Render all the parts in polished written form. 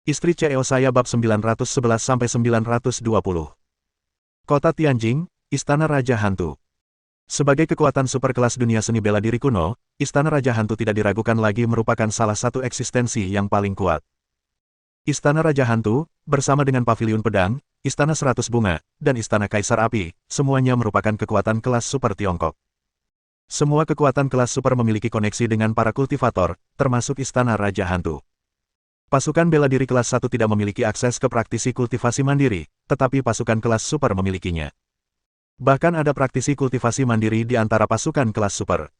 Istri CEO saya bab 911-920. Kota Tianjing, Istana Raja Hantu. Sebagai kekuatan super kelas dunia seni bela diri kuno, Istana Raja Hantu tidak diragukan lagi merupakan salah satu eksistensi yang paling kuat. Istana Raja Hantu, bersama dengan Paviliun Pedang, Istana 100 Bunga, dan Istana Kaisar Api, semuanya merupakan kekuatan kelas super Tiongkok. Semua kekuatan kelas super memiliki koneksi dengan para kultivator, termasuk Istana Raja Hantu. Pasukan bela diri kelas 1 tidak memiliki akses ke praktisi kultivasi mandiri, tetapi pasukan kelas super memilikinya. Bahkan ada praktisi kultivasi mandiri di antara pasukan kelas super.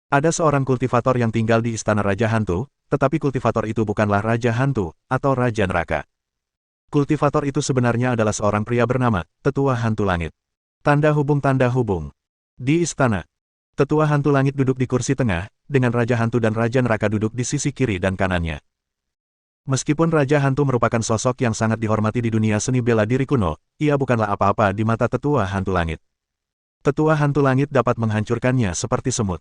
Ada seorang kultivator yang tinggal di Istana Raja Hantu, tetapi kultivator itu bukanlah Raja Hantu, atau Raja Neraka. Kultivator itu sebenarnya adalah seorang pria bernama Tetua Hantu Langit. Tanda hubung. Di istana, Tetua Hantu Langit duduk di kursi tengah, dengan Raja Hantu dan Raja Neraka duduk di sisi kiri dan kanannya. Meskipun Raja Hantu merupakan sosok yang sangat dihormati di dunia seni bela diri kuno, ia bukanlah apa-apa di mata Tetua Hantu Langit. Tetua Hantu Langit dapat menghancurkannya seperti semut.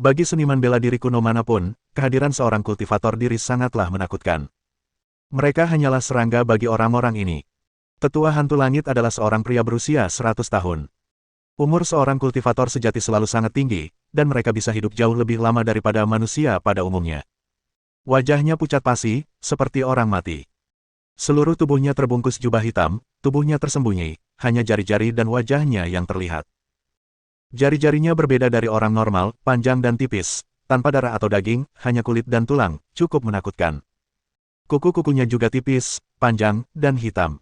Bagi seniman bela diri kuno manapun, kehadiran seorang kultivator diri sangatlah menakutkan. Mereka hanyalah serangga bagi orang-orang ini. Tetua Hantu Langit adalah seorang pria berusia 100 tahun. Umur seorang kultivator sejati selalu sangat tinggi, dan mereka bisa hidup jauh lebih lama daripada manusia pada umumnya. Wajahnya pucat pasi, seperti orang mati. Seluruh tubuhnya terbungkus jubah hitam, tubuhnya tersembunyi, hanya jari-jari dan wajahnya yang terlihat. Jari-jarinya berbeda dari orang normal, panjang dan tipis, tanpa darah atau daging, hanya kulit dan tulang, cukup menakutkan. Kuku-kukunya juga tipis, panjang, dan hitam.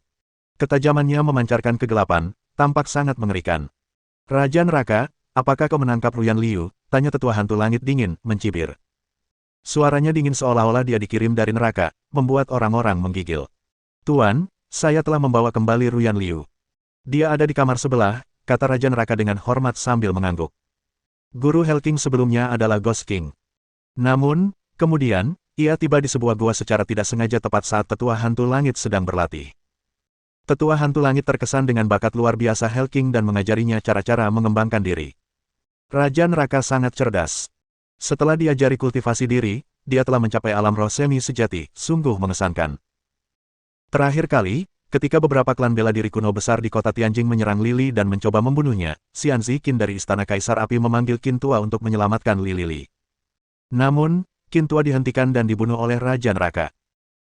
Ketajamannya memancarkan kegelapan, tampak sangat mengerikan. Raja Neraka, apakah kau menangkap Ruyan Liu? Tanya Tetua Hantu Langit dingin, mencibir. Suaranya dingin seolah-olah dia dikirim dari neraka, membuat orang-orang menggigil. Tuan, saya telah membawa kembali Ruyan Liu. Dia ada di kamar sebelah, kata Raja Neraka dengan hormat sambil mengangguk. Guru Helking sebelumnya adalah Ghost King. Namun, kemudian, ia tiba di sebuah gua secara tidak sengaja tepat saat Tetua Hantu Langit sedang berlatih. Tetua Hantu Langit terkesan dengan bakat luar biasa Helking dan mengajarinya cara-cara mengembangkan diri. Raja Neraka sangat cerdas. Setelah diajari kultivasi diri, dia telah mencapai alam roh semi sejati, sungguh mengesankan. Terakhir kali, ketika beberapa klan bela diri kuno besar di kota Tianjing menyerang Lili dan mencoba membunuhnya, Xian Ziqin dari Istana Kaisar Api memanggil Qin Tua untuk menyelamatkan Lili. Namun, Qin Tua dihentikan dan dibunuh oleh Raja Neraka.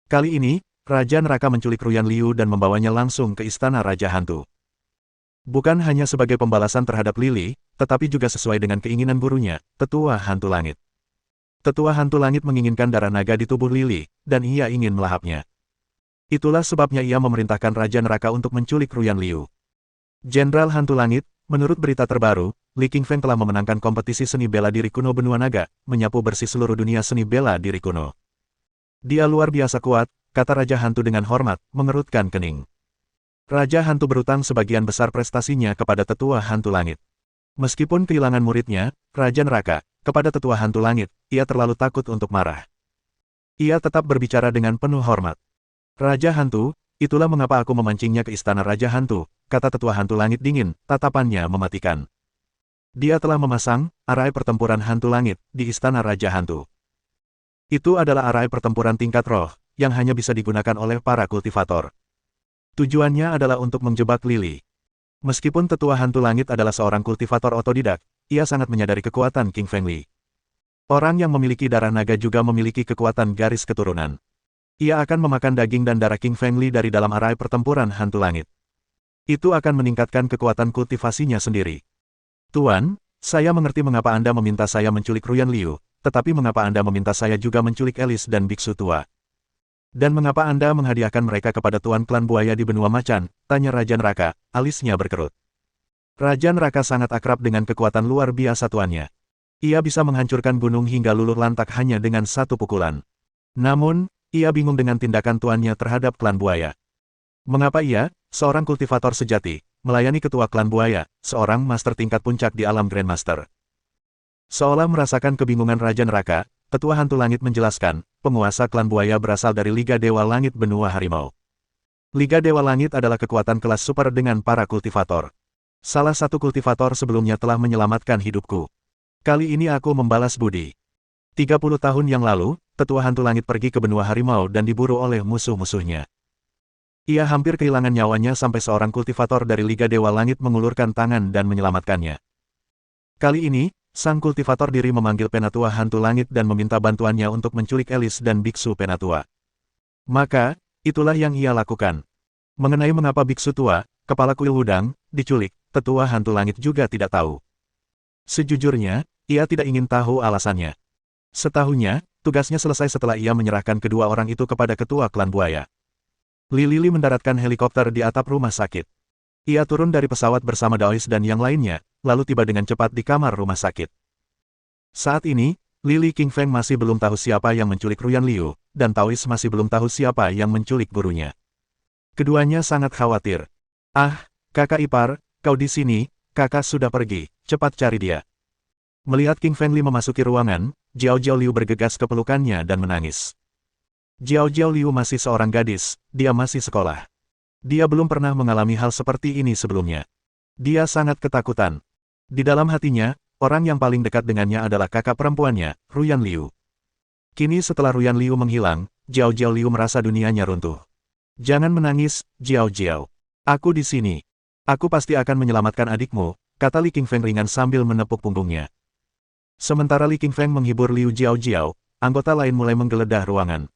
Kali ini, Raja Neraka menculik Ruyan Liu dan membawanya langsung ke Istana Raja Hantu. Bukan hanya sebagai pembalasan terhadap Lili, tetapi juga sesuai dengan keinginan gurunya, Tetua Hantu Langit. Tetua Hantu Langit menginginkan darah naga di tubuh Lili, dan ia ingin melahapnya. Itulah sebabnya ia memerintahkan Raja Neraka untuk menculik Ruyan Liu. Jenderal Hantu Langit, menurut berita terbaru, Li Qingfeng telah memenangkan kompetisi seni bela diri kuno benua naga, menyapu bersih seluruh dunia seni bela diri kuno. Dia luar biasa kuat, kata Raja Hantu dengan hormat, mengerutkan kening. Raja Hantu berutang sebagian besar prestasinya kepada Tetua Hantu Langit. Meskipun kehilangan muridnya, Raja Neraka, kepada Tetua Hantu Langit, ia terlalu takut untuk marah. Ia tetap berbicara dengan penuh hormat. Raja Hantu, itulah mengapa aku memancingnya ke Istana Raja Hantu, kata Tetua Hantu Langit dingin, tatapannya mematikan. Dia telah memasang arai pertempuran Hantu Langit di Istana Raja Hantu. Itu adalah arai pertempuran tingkat roh, yang hanya bisa digunakan oleh para kultivator. Tujuannya adalah untuk menjebak Lili. Meskipun Tetua Hantu Langit adalah seorang kultivator otodidak, ia sangat menyadari kekuatan King Feng Li. Orang yang memiliki darah naga juga memiliki kekuatan garis keturunan. Ia akan memakan daging dan darah King Feng Li dari dalam arai pertempuran Hantu Langit. Itu akan meningkatkan kekuatan kultivasinya sendiri. Tuan, saya mengerti mengapa Anda meminta saya menculik Ruyan Liu, tetapi mengapa Anda meminta saya juga menculik Alice dan Biksu Tua? Dan mengapa Anda menghadiahkan mereka kepada Tuan Klan Buaya di benua macan? Tanya Raja Neraka, alisnya berkerut. Raja Neraka sangat akrab dengan kekuatan luar biasa tuannya. Ia bisa menghancurkan gunung hingga luluh lantak hanya dengan satu pukulan. Namun, ia bingung dengan tindakan tuannya terhadap Klan Buaya. Mengapa ia, seorang kultivator sejati, melayani ketua Klan Buaya, seorang master tingkat puncak di alam Grandmaster? Seolah merasakan kebingungan Raja Neraka, Tetua Hantu Langit menjelaskan, penguasa Klan Buaya berasal dari Liga Dewa Langit Benua Harimau. Liga Dewa Langit adalah kekuatan kelas super dengan para kultivator. Salah satu kultivator sebelumnya telah menyelamatkan hidupku. Kali ini aku membalas budi. 30 tahun yang lalu, tetua hantu langit pergi ke benua harimau dan diburu oleh musuh-musuhnya. Ia hampir kehilangan nyawanya sampai seorang kultivator dari Liga Dewa Langit mengulurkan tangan dan menyelamatkannya. Kali ini, sang kultivator diri memanggil Penatua Hantu Langit dan meminta bantuannya untuk menculik Alice dan Biksu Penatua. Maka, itulah yang ia lakukan. Mengenai mengapa Biksu tua, kepala kuil Wudang, diculik, tetua Hantu Langit juga tidak tahu. Sejujurnya, ia tidak ingin tahu alasannya. Setahunya, tugasnya selesai setelah ia menyerahkan kedua orang itu kepada ketua klan buaya. Lili mendaratkan helikopter di atap rumah sakit. Ia turun dari pesawat bersama Daois dan yang lainnya, lalu tiba dengan cepat di kamar rumah sakit. Saat ini, Lili Qingfeng masih belum tahu siapa yang menculik Ruyan Liu, dan Daois masih belum tahu siapa yang menculik gurunya. Keduanya sangat khawatir. "Ah, kakak ipar, kau di sini, kakak sudah pergi, cepat cari dia." Melihat Qingfeng Li memasuki ruangan, Jiao Liu bergegas ke pelukannya dan menangis. Jiao Liu masih seorang gadis, dia masih sekolah. Dia belum pernah mengalami hal seperti ini sebelumnya. Dia sangat ketakutan. Di dalam hatinya, orang yang paling dekat dengannya adalah kakak perempuannya, Ruyan Liu. Kini setelah Ruyan Liu menghilang, Jiao Liu merasa dunianya runtuh. "Jangan menangis, Jiao. Aku di sini. Aku pasti akan menyelamatkan adikmu," kata Li Qingfeng ringan sambil menepuk punggungnya. Sementara Li Qingfeng menghibur Liu Jiao, anggota lain mulai menggeledah ruangan.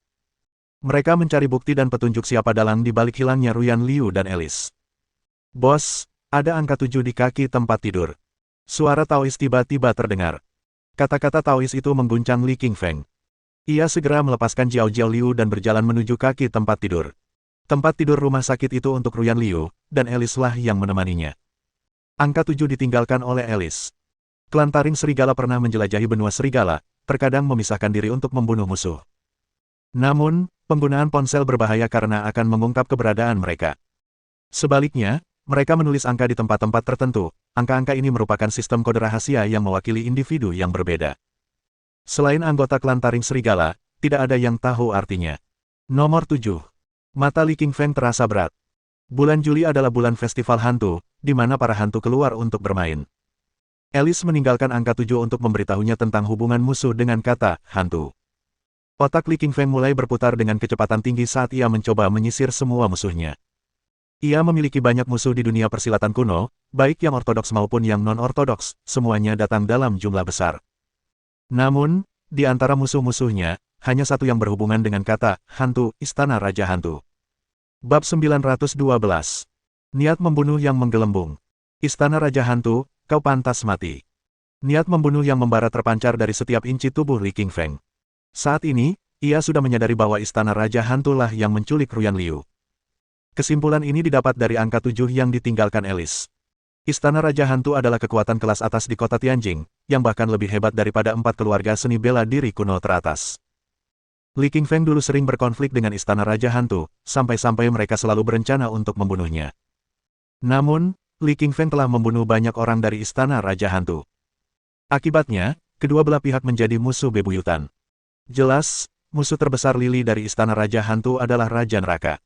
Mereka mencari bukti dan petunjuk siapa dalang di balik hilangnya Ruyan Liu dan Alice. "Bos, ada angka 7 di kaki tempat tidur." Suara Taois tiba-tiba terdengar. Kata-kata Taois itu mengguncang Li Qingfeng. Ia segera melepaskan Jiao Liu dan berjalan menuju kaki tempat tidur. Tempat tidur rumah sakit itu untuk Ruyan Liu, dan Alice lah yang menemaninya. Angka 7 ditinggalkan oleh Alice. Klan Taring Serigala pernah menjelajahi benua serigala, terkadang memisahkan diri untuk membunuh musuh. Namun, penggunaan ponsel berbahaya karena akan mengungkap keberadaan mereka. Sebaliknya, mereka menulis angka di tempat-tempat tertentu. Angka-angka ini merupakan sistem kode rahasia yang mewakili individu yang berbeda. Selain anggota klan Taring Serigala, tidak ada yang tahu artinya. Nomor 7. Mata Li Qingfeng terasa berat. Bulan Juli adalah bulan festival hantu, di mana para hantu keluar untuk bermain. Alice meninggalkan angka 7 untuk memberitahunya tentang hubungan musuh dengan kata hantu. Otak Li Qingfeng mulai berputar dengan kecepatan tinggi saat ia mencoba menyisir semua musuhnya. Ia memiliki banyak musuh di dunia persilatan kuno, baik yang ortodoks maupun yang non-ortodoks, semuanya datang dalam jumlah besar. Namun, di antara musuh-musuhnya, hanya satu yang berhubungan dengan kata hantu, Istana Raja Hantu. Bab 912. Niat membunuh yang menggelembung. Istana Raja Hantu, kau pantas mati. Niat membunuh yang membara terpancar dari setiap inci tubuh Li Qingfeng. Saat ini, ia sudah menyadari bahwa Istana Raja Hantu lah yang menculik Ruyan Liu. Kesimpulan ini didapat dari angka 7 yang ditinggalkan Alice. Istana Raja Hantu adalah kekuatan kelas atas di kota Tianjing, yang bahkan lebih hebat daripada 4 keluarga seni bela diri kuno teratas. Li Qingfeng dulu sering berkonflik dengan Istana Raja Hantu, sampai-sampai mereka selalu berencana untuk membunuhnya. Namun, Li Qingfeng telah membunuh banyak orang dari Istana Raja Hantu. Akibatnya, kedua belah pihak menjadi musuh bebuyutan. Jelas, musuh terbesar Lili dari Istana Raja Hantu adalah Raja Neraka.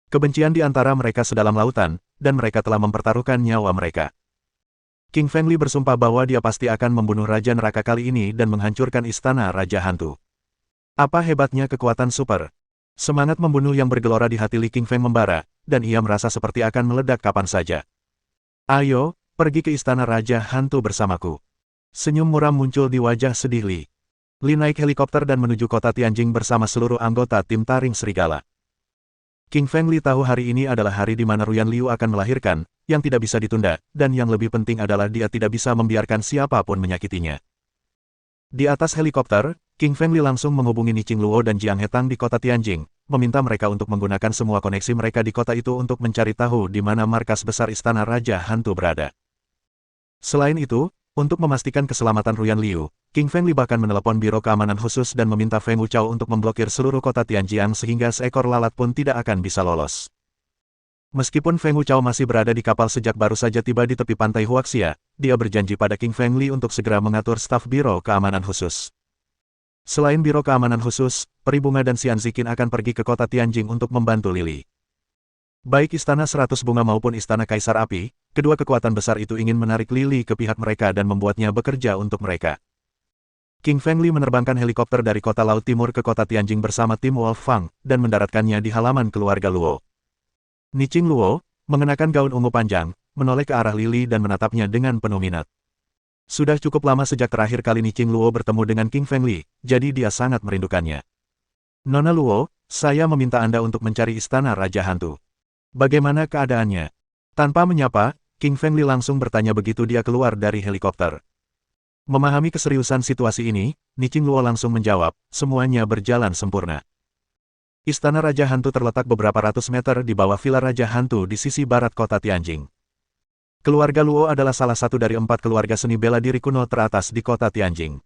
Kebencian di antara mereka sedalam lautan, dan mereka telah mempertaruhkan nyawa mereka. Qingfeng Li bersumpah bahwa dia pasti akan membunuh Raja Neraka kali ini dan menghancurkan Istana Raja Hantu. Apa hebatnya kekuatan super? Semangat membunuh yang bergelora di hati Li Qingfeng membara, dan ia merasa seperti akan meledak kapan saja. "Ayo, pergi ke Istana Raja Hantu bersamaku." Senyum muram muncul di wajah sedih Li. Li naik helikopter dan menuju kota Tianjing bersama seluruh anggota tim Taring Serigala. Qingfeng Li tahu hari ini adalah hari di mana Ruyan Liu akan melahirkan, yang tidak bisa ditunda, dan yang lebih penting adalah dia tidak bisa membiarkan siapapun menyakitinya. Di atas helikopter, Qingfeng Li langsung menghubungi Ni Qingluo dan Jiang Hetang di kota Tianjing, meminta mereka untuk menggunakan semua koneksi mereka di kota itu untuk mencari tahu di mana markas besar Istana Raja Hantu berada. Selain itu, untuk memastikan keselamatan Ruyan Liu, Qingfeng Li bahkan menelepon Biro Keamanan Khusus dan meminta Feng Wuchao untuk memblokir seluruh kota Tianjiang sehingga seekor lalat pun tidak akan bisa lolos. Meskipun Feng Wuchao masih berada di kapal sejak baru saja tiba di tepi pantai Huaxia, dia berjanji pada Qingfeng Li untuk segera mengatur staf Biro Keamanan Khusus. Selain Biro Keamanan Khusus, Peri Bunga dan Xian Ziqin akan pergi ke kota Tianjing untuk membantu Lili. Baik Istana 100 Bunga maupun Istana Kaisar Api, kedua kekuatan besar itu ingin menarik Lili ke pihak mereka dan membuatnya bekerja untuk mereka. King Feng Li menerbangkan helikopter dari kota Laut Timur ke kota Tianjing bersama tim Wolf Fang, dan mendaratkannya di halaman keluarga Luo. Niching Luo, mengenakan gaun ungu panjang, menoleh ke arah Lily dan menatapnya dengan penuh minat. Sudah cukup lama sejak terakhir kali Niching Luo bertemu dengan King Feng Li, jadi dia sangat merindukannya. Nona Luo, saya meminta Anda untuk mencari istana Raja Hantu. Bagaimana keadaannya? Tanpa menyapa, King Feng Li langsung bertanya begitu dia keluar dari helikopter. Memahami keseriusan situasi ini, Niching Luo langsung menjawab, semuanya berjalan sempurna. Istana Raja Hantu terletak beberapa ratus meter di bawah Villa Raja Hantu di sisi barat kota Tianjing. Keluarga Luo adalah salah satu dari 4 keluarga seni bela diri kuno teratas di kota Tianjing.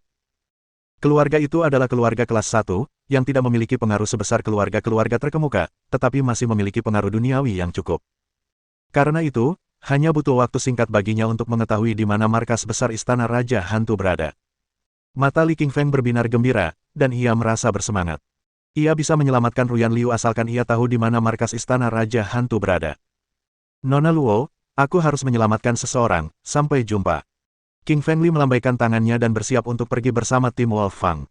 Keluarga itu adalah keluarga kelas 1, yang tidak memiliki pengaruh sebesar keluarga-keluarga terkemuka, tetapi masih memiliki pengaruh duniawi yang cukup. Karena itu, hanya butuh waktu singkat baginya untuk mengetahui di mana markas besar Istana Raja Hantu berada. Mata Li Qingfeng berbinar gembira, dan ia merasa bersemangat. Ia bisa menyelamatkan Ruyan Liu asalkan ia tahu di mana markas Istana Raja Hantu berada. Nona Luo, aku harus menyelamatkan seseorang, sampai jumpa. King Feng Li melambaikan tangannya dan bersiap untuk pergi bersama tim Wolf Fang.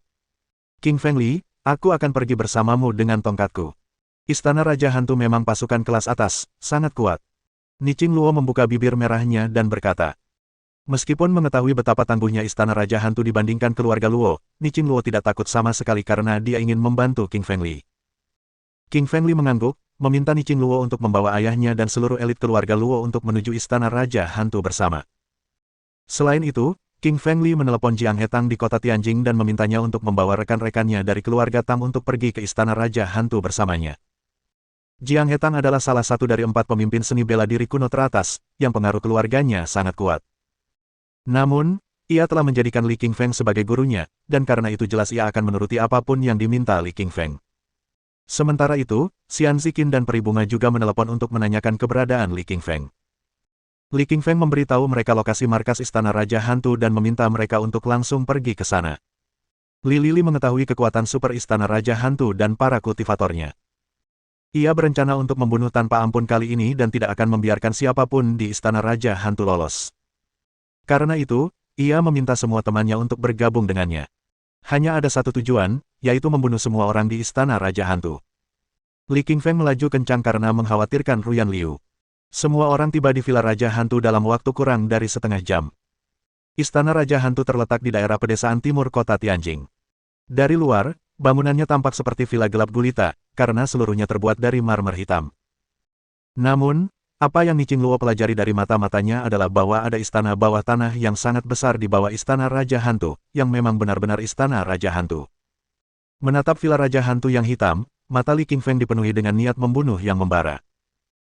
King Feng Li, aku akan pergi bersamamu dengan tongkatku. Istana Raja Hantu memang pasukan kelas atas, sangat kuat. Niching Luo membuka bibir merahnya dan berkata. Meskipun mengetahui betapa tangguhnya Istana Raja Hantu dibandingkan keluarga Luo, Niching Luo tidak takut sama sekali karena dia ingin membantu King Feng Li. King Feng Li mengangguk, meminta Niching Luo untuk membawa ayahnya dan seluruh elit keluarga Luo untuk menuju Istana Raja Hantu bersama. Selain itu, King Feng Li menelepon Jiang Hetang di kota Tianjing dan memintanya untuk membawa rekan-rekannya dari keluarga Tang untuk pergi ke Istana Raja Hantu bersamanya. Jiang Hetang adalah salah satu dari 4 pemimpin seni bela diri kuno teratas, yang pengaruh keluarganya sangat kuat. Namun, ia telah menjadikan Li Qingfeng sebagai gurunya, dan karena itu jelas ia akan menuruti apapun yang diminta Li Qingfeng. Sementara itu, Xian Ziqin dan Peri Bunga juga menelepon untuk menanyakan keberadaan Li Qingfeng. Li Qingfeng memberitahu mereka lokasi markas Istana Raja Hantu dan meminta mereka untuk langsung pergi ke sana. Li Lili mengetahui kekuatan super Istana Raja Hantu dan para kultivatornya. Ia berencana untuk membunuh tanpa ampun kali ini dan tidak akan membiarkan siapapun di Istana Raja Hantu lolos. Karena itu, ia meminta semua temannya untuk bergabung dengannya. Hanya ada satu tujuan, yaitu membunuh semua orang di Istana Raja Hantu. Li Qingfeng melaju kencang karena mengkhawatirkan Ruyan Liu. Semua orang tiba di Villa Raja Hantu dalam waktu kurang dari setengah jam. Istana Raja Hantu terletak di daerah pedesaan timur kota Tianjing. Dari luar, bangunannya tampak seperti villa gelap gulita, karena seluruhnya terbuat dari marmer hitam. Namun, apa yang Niching Luo pelajari dari mata-matanya adalah bahwa ada istana bawah tanah yang sangat besar di bawah Istana Raja Hantu, yang memang benar-benar Istana Raja Hantu. Menatap villa Raja Hantu yang hitam, mata Li Qingfeng dipenuhi dengan niat membunuh yang membara.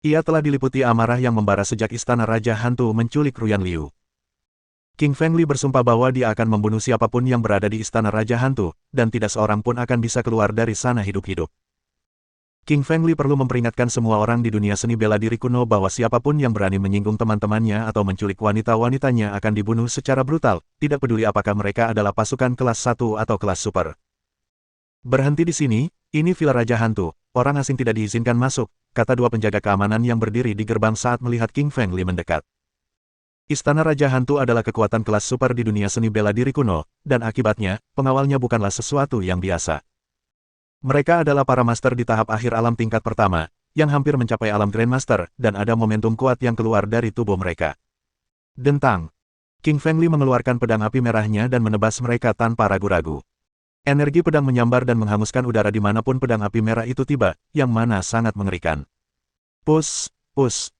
Ia telah diliputi amarah yang membara sejak Istana Raja Hantu menculik Ruyan Liu. King Feng Li bersumpah bahwa dia akan membunuh siapapun yang berada di Istana Raja Hantu, dan tidak seorang pun akan bisa keluar dari sana hidup-hidup. King Feng Li perlu memperingatkan semua orang di dunia seni bela diri kuno bahwa siapapun yang berani menyinggung teman-temannya atau menculik wanita-wanitanya akan dibunuh secara brutal, tidak peduli apakah mereka adalah pasukan kelas 1 atau kelas super. Berhenti di sini, ini Villa Raja Hantu, orang asing tidak diizinkan masuk, kata 2 penjaga keamanan yang berdiri di gerbang saat melihat King Feng Li mendekat. Istana Raja Hantu adalah kekuatan kelas super di dunia seni bela diri kuno, dan akibatnya, pengawalnya bukanlah sesuatu yang biasa. Mereka adalah para master di tahap akhir alam tingkat pertama, yang hampir mencapai alam Grandmaster, dan ada momentum kuat yang keluar dari tubuh mereka. Dentang. King Feng Li mengeluarkan pedang api merahnya dan menebas mereka tanpa ragu-ragu. Energi pedang menyambar dan menghanguskan udara dimanapun pedang api merah itu tiba, yang mana sangat mengerikan. Pus, pus.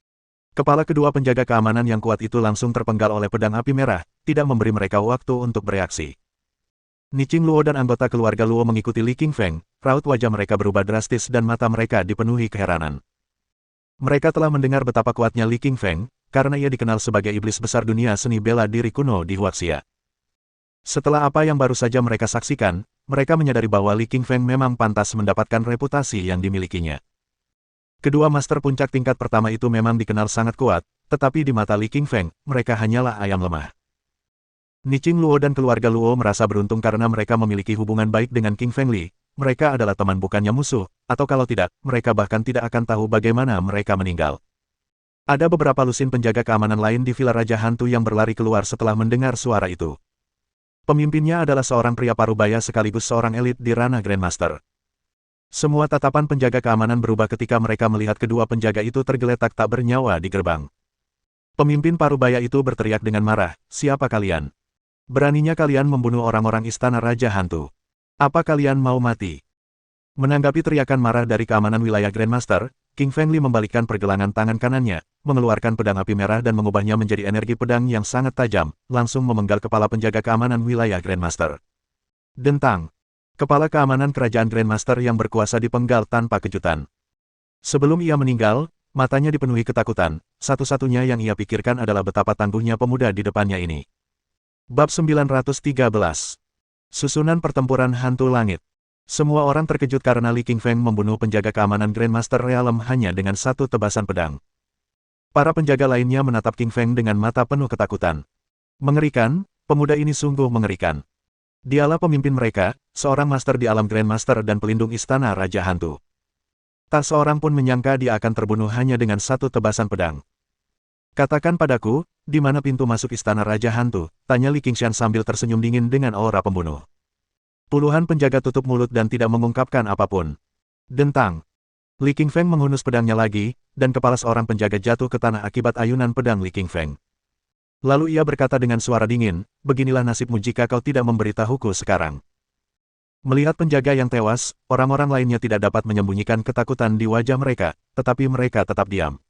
Kepala kedua penjaga keamanan yang kuat itu langsung terpenggal oleh pedang api merah, tidak memberi mereka waktu untuk bereaksi. Niching Luo dan anggota keluarga Luo mengikuti Li Qingfeng, raut wajah mereka berubah drastis dan mata mereka dipenuhi keheranan. Mereka telah mendengar betapa kuatnya Li Qingfeng, karena ia dikenal sebagai iblis besar dunia seni bela diri kuno di Huaxia. Setelah apa yang baru saja mereka saksikan, mereka menyadari bahwa Li Qingfeng memang pantas mendapatkan reputasi yang dimilikinya. Kedua master puncak tingkat pertama itu memang dikenal sangat kuat, tetapi di mata Li Qingfeng, mereka hanyalah ayam lemah. Niching Luo dan keluarga Luo merasa beruntung karena mereka memiliki hubungan baik dengan King Feng Li. Mereka adalah teman bukannya musuh, atau kalau tidak, mereka bahkan tidak akan tahu bagaimana mereka meninggal. Ada beberapa lusin penjaga keamanan lain di Villa Raja Hantu yang berlari keluar setelah mendengar suara itu. Pemimpinnya adalah seorang pria parubaya sekaligus seorang elit di ranah Grandmaster. Semua tatapan penjaga keamanan berubah ketika mereka melihat kedua penjaga itu tergeletak tak bernyawa di gerbang. Pemimpin parubaya itu berteriak dengan marah, "Siapa kalian? Beraninya kalian membunuh orang-orang Istana Raja Hantu? Apa kalian mau mati?" Menanggapi teriakan marah dari keamanan wilayah Grandmaster, King Fengli membalikkan pergelangan tangan kanannya, mengeluarkan pedang api merah dan mengubahnya menjadi energi pedang yang sangat tajam, langsung memenggal kepala penjaga keamanan wilayah Grandmaster. Dentang. Kepala keamanan kerajaan Grandmaster yang berkuasa dipenggal tanpa kejutan. Sebelum ia meninggal, matanya dipenuhi ketakutan, satu-satunya yang ia pikirkan adalah betapa tangguhnya pemuda di depannya ini. Bab 913. Susunan Pertempuran Hantu Langit. Semua orang terkejut karena Li Qingfeng membunuh penjaga keamanan Grandmaster Realm hanya dengan satu tebasan pedang. Para penjaga lainnya menatap Qingfeng dengan mata penuh ketakutan. Mengerikan, pemuda ini sungguh mengerikan. Dialah pemimpin mereka, seorang master di alam Grandmaster dan pelindung Istana Raja Hantu. Tak seorang pun menyangka dia akan terbunuh hanya dengan satu tebasan pedang. "Katakan padaku, di mana pintu masuk Istana Raja Hantu?" tanya Li Qingshan sambil tersenyum dingin dengan aura pembunuh. Puluhan penjaga tutup mulut dan tidak mengungkapkan apapun. Dentang. Li Qingfeng menghunus pedangnya lagi, dan kepala seorang penjaga jatuh ke tanah akibat ayunan pedang Li Qingfeng. Lalu ia berkata dengan suara dingin, "Beginilah nasibmu jika kau tidak memberitahuku sekarang." Melihat penjaga yang tewas, orang-orang lainnya tidak dapat menyembunyikan ketakutan di wajah mereka, tetapi mereka tetap diam.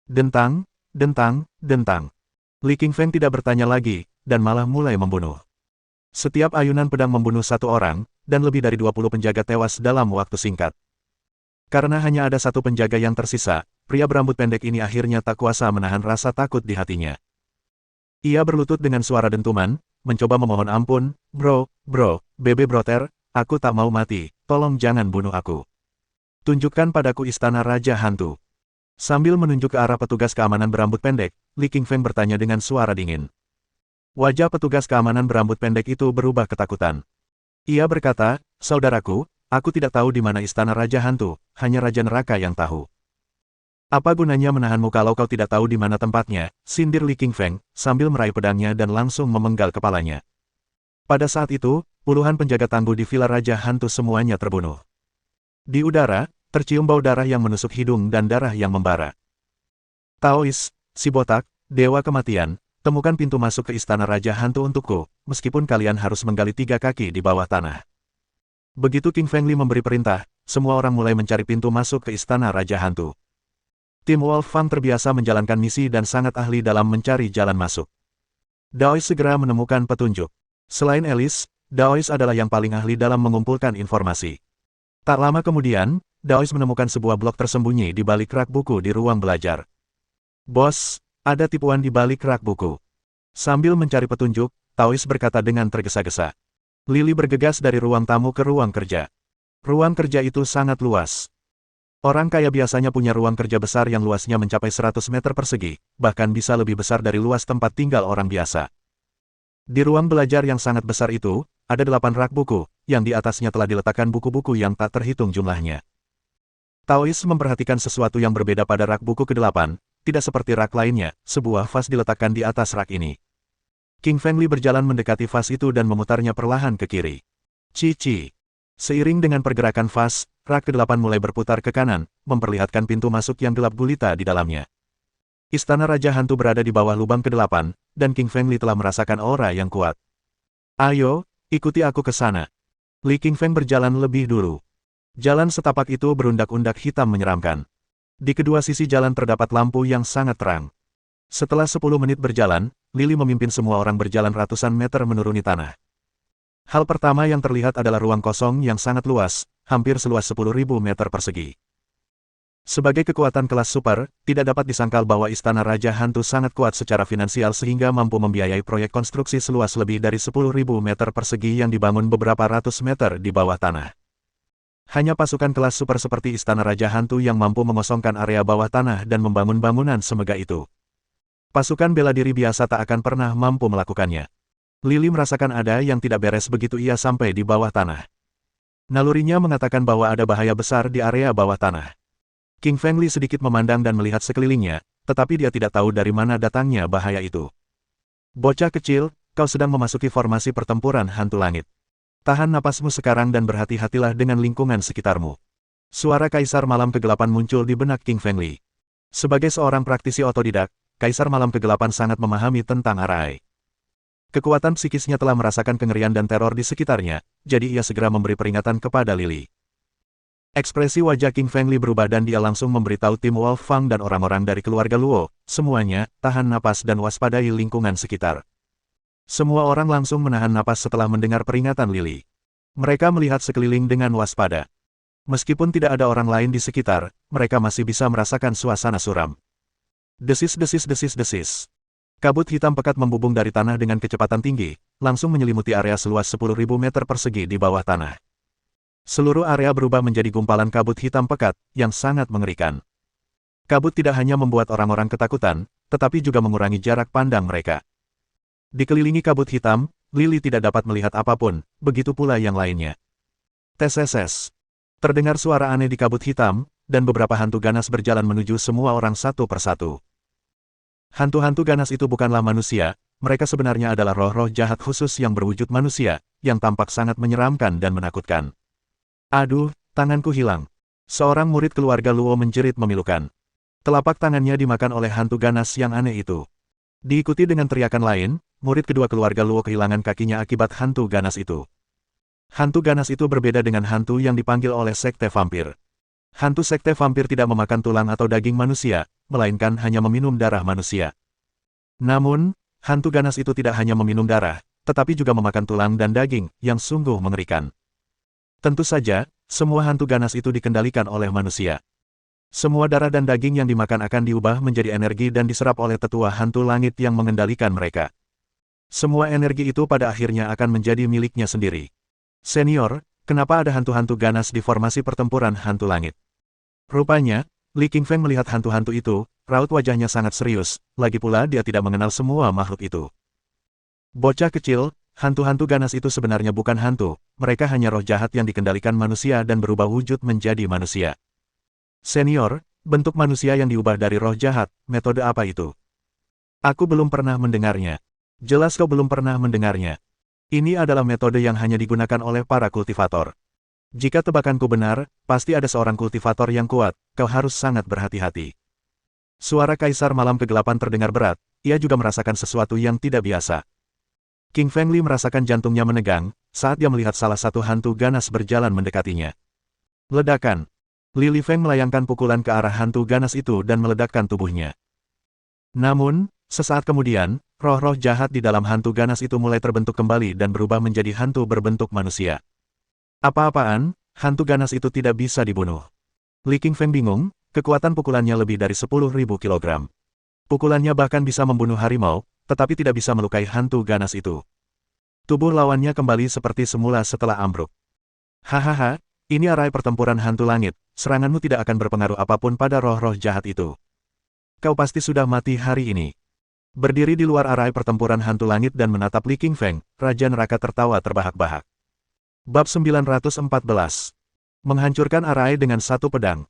Dentang, dentang, dentang. Li Qingfeng tidak bertanya lagi, dan malah mulai membunuh. Setiap ayunan pedang membunuh satu orang, dan lebih dari 20 penjaga tewas dalam waktu singkat. Karena hanya ada satu penjaga yang tersisa, pria berambut pendek ini akhirnya tak kuasa menahan rasa takut di hatinya. Ia berlutut dengan suara dentuman, mencoba memohon ampun, bro, Bebe Broter, aku tak mau mati, tolong jangan bunuh aku. Tunjukkan padaku Istana Raja Hantu." Sambil menunjuk ke arah petugas keamanan berambut pendek, Li Qingfeng bertanya dengan suara dingin. Wajah petugas keamanan berambut pendek itu berubah ketakutan. Ia berkata, "Saudaraku, aku tidak tahu di mana Istana Raja Hantu, hanya Raja Neraka yang tahu." "Apa gunanya menahanmu kalau kau tidak tahu di mana tempatnya?" sindir Li Qingfeng, sambil meraih pedangnya dan langsung memenggal kepalanya. Pada saat itu, puluhan penjaga tangguh di Villa Raja Hantu semuanya terbunuh. Di udara, tercium bau darah yang menusuk hidung dan darah yang membara. "Taois, si botak, dewa kematian, temukan pintu masuk ke Istana Raja Hantu untukku, meskipun kalian harus menggali 3 kaki di bawah tanah." Begitu King Fengli memberi perintah, semua orang mulai mencari pintu masuk ke Istana Raja Hantu. Tim Wolf Fang terbiasa menjalankan misi dan sangat ahli dalam mencari jalan masuk. Daois segera menemukan petunjuk. Selain Alice, Daois adalah yang paling ahli dalam mengumpulkan informasi. Tak lama kemudian, Daois menemukan sebuah blok tersembunyi di balik rak buku di ruang belajar. "Bos, ada tipuan di balik rak buku." Sambil mencari petunjuk, Taois berkata dengan tergesa-gesa. Lily bergegas dari ruang tamu ke ruang kerja. Ruang kerja itu sangat luas. Orang kaya biasanya punya ruang kerja besar yang luasnya mencapai 100 meter persegi, bahkan bisa lebih besar dari luas tempat tinggal orang biasa. Di ruang belajar yang sangat besar itu, ada 8 rak buku, yang di atasnya telah diletakkan buku-buku yang tak terhitung jumlahnya. Taois memperhatikan sesuatu yang berbeda pada rak buku ke-8, tidak seperti rak lainnya, sebuah vas diletakkan di atas rak ini. King Fengli berjalan mendekati vas itu dan memutarnya perlahan ke kiri. Cici. Seiring dengan pergerakan vas, rak ke-8 mulai berputar ke kanan, memperlihatkan pintu masuk yang gelap gulita di dalamnya. Istana Raja Hantu berada di bawah lubang ke-8, dan King Fengli telah merasakan aura yang kuat. "Ayo, ikuti aku ke sana." Li Qingfeng berjalan lebih dulu. Jalan setapak itu berundak-undak hitam menyeramkan. Di kedua sisi jalan terdapat lampu yang sangat terang. Setelah 10 menit berjalan, Lily memimpin semua orang berjalan ratusan meter menuruni tanah. Hal pertama yang terlihat adalah ruang kosong yang sangat luas, hampir seluas 10.000 meter persegi. Sebagai kekuatan kelas super, tidak dapat disangkal bahwa Istana Raja Hantu sangat kuat secara finansial sehingga mampu membiayai proyek konstruksi seluas lebih dari 10.000 meter persegi yang dibangun beberapa ratus meter di bawah tanah. Hanya pasukan kelas super seperti Istana Raja Hantu yang mampu mengosongkan area bawah tanah dan membangun bangunan semegah itu. Pasukan bela diri biasa tak akan pernah mampu melakukannya. Lily merasakan ada yang tidak beres begitu ia sampai di bawah tanah. Nalurinya mengatakan bahwa ada bahaya besar di area bawah tanah. King Fengli sedikit memandang dan melihat sekelilingnya, tetapi dia tidak tahu dari mana datangnya bahaya itu. "Bocah kecil, kau sedang memasuki formasi pertempuran hantu langit. Tahan napasmu sekarang dan berhati-hatilah dengan lingkungan sekitarmu. Suara Kaisar Malam Kegelapan muncul di benak King Fengli. Sebagai seorang praktisi otodidak, Kaisar Malam Kegelapan sangat memahami tentang Arai. Kekuatan psikisnya telah merasakan kengerian dan teror di sekitarnya, jadi ia segera memberi peringatan kepada Lily. Ekspresi wajah King Fengli berubah dan dia langsung memberitahu tim Wolf Fang dan orang-orang dari keluarga Luo, semuanya, tahan napas dan waspadai lingkungan sekitar. Semua orang langsung menahan napas setelah mendengar peringatan Lily. Mereka melihat sekeliling dengan waspada. Meskipun tidak ada orang lain di sekitar, mereka masih bisa merasakan suasana suram. Desis. Kabut hitam pekat membubung dari tanah dengan kecepatan tinggi, langsung menyelimuti area seluas 10.000 meter persegi di bawah tanah. Seluruh area berubah menjadi gumpalan kabut hitam pekat, yang sangat mengerikan. Kabut tidak hanya membuat orang-orang ketakutan, tetapi juga mengurangi jarak pandang mereka. Dikelilingi kabut hitam, Lily tidak dapat melihat apapun, begitu pula yang lainnya. Teseses. Terdengar suara aneh di kabut hitam, dan beberapa hantu ganas berjalan menuju semua orang satu persatu. Hantu-hantu ganas itu bukanlah manusia, mereka sebenarnya adalah roh-roh jahat khusus yang berwujud manusia, yang tampak sangat menyeramkan dan menakutkan. Aduh, tanganku hilang. Seorang murid keluarga Luo menjerit memilukan. Telapak tangannya dimakan oleh hantu ganas yang aneh itu. Diikuti dengan teriakan lain, murid kedua keluarga Luo kehilangan kakinya akibat hantu ganas itu. Hantu ganas itu berbeda dengan hantu yang dipanggil oleh sekte vampir. Hantu sekte vampir tidak memakan tulang atau daging manusia, melainkan hanya meminum darah manusia. Namun, hantu ganas itu tidak hanya meminum darah, tetapi juga memakan tulang dan daging, yang sungguh mengerikan. Tentu saja, semua hantu ganas itu dikendalikan oleh manusia. Semua darah dan daging yang dimakan akan diubah menjadi energi dan diserap oleh tetua hantu langit yang mengendalikan mereka. Semua energi itu pada akhirnya akan menjadi miliknya sendiri. Senior, kenapa ada hantu-hantu ganas di formasi pertempuran hantu langit? Rupanya, Li Qingfeng melihat hantu-hantu itu, raut wajahnya sangat serius, lagi pula dia tidak mengenal semua makhluk itu. Bocah kecil, hantu-hantu ganas itu sebenarnya bukan hantu, mereka hanya roh jahat yang dikendalikan manusia dan berubah wujud menjadi manusia. Senior, bentuk manusia yang diubah dari roh jahat, metode apa itu? Aku belum pernah mendengarnya. Jelas kau belum pernah mendengarnya. Ini adalah metode yang hanya digunakan oleh para kultivator. Jika tebakanku benar, pasti ada seorang kultivator yang kuat, kau harus sangat berhati-hati. Suara Kaisar Malam Kegelapan terdengar berat, ia juga merasakan sesuatu yang tidak biasa. King Fengli merasakan jantungnya menegang, saat dia melihat salah satu hantu ganas berjalan mendekatinya. Ledakan. Li Lifeng melayangkan pukulan ke arah hantu ganas itu dan meledakkan tubuhnya. Namun, sesaat kemudian, roh-roh jahat di dalam hantu ganas itu mulai terbentuk kembali dan berubah menjadi hantu berbentuk manusia. Apa-apaan, hantu ganas itu tidak bisa dibunuh. Li Qingfeng bingung, kekuatan pukulannya lebih dari 10.000 kilogram. Pukulannya bahkan bisa membunuh harimau, tetapi tidak bisa melukai hantu ganas itu. Tubuh lawannya kembali seperti semula setelah ambruk. Hahaha, ini arai pertempuran hantu langit, seranganmu tidak akan berpengaruh apapun pada roh-roh jahat itu. Kau pasti sudah mati hari ini. Berdiri di luar arai pertempuran hantu langit dan menatap Li Qingfeng, Raja Neraka tertawa terbahak-bahak. Bab 914. Menghancurkan arai dengan satu pedang.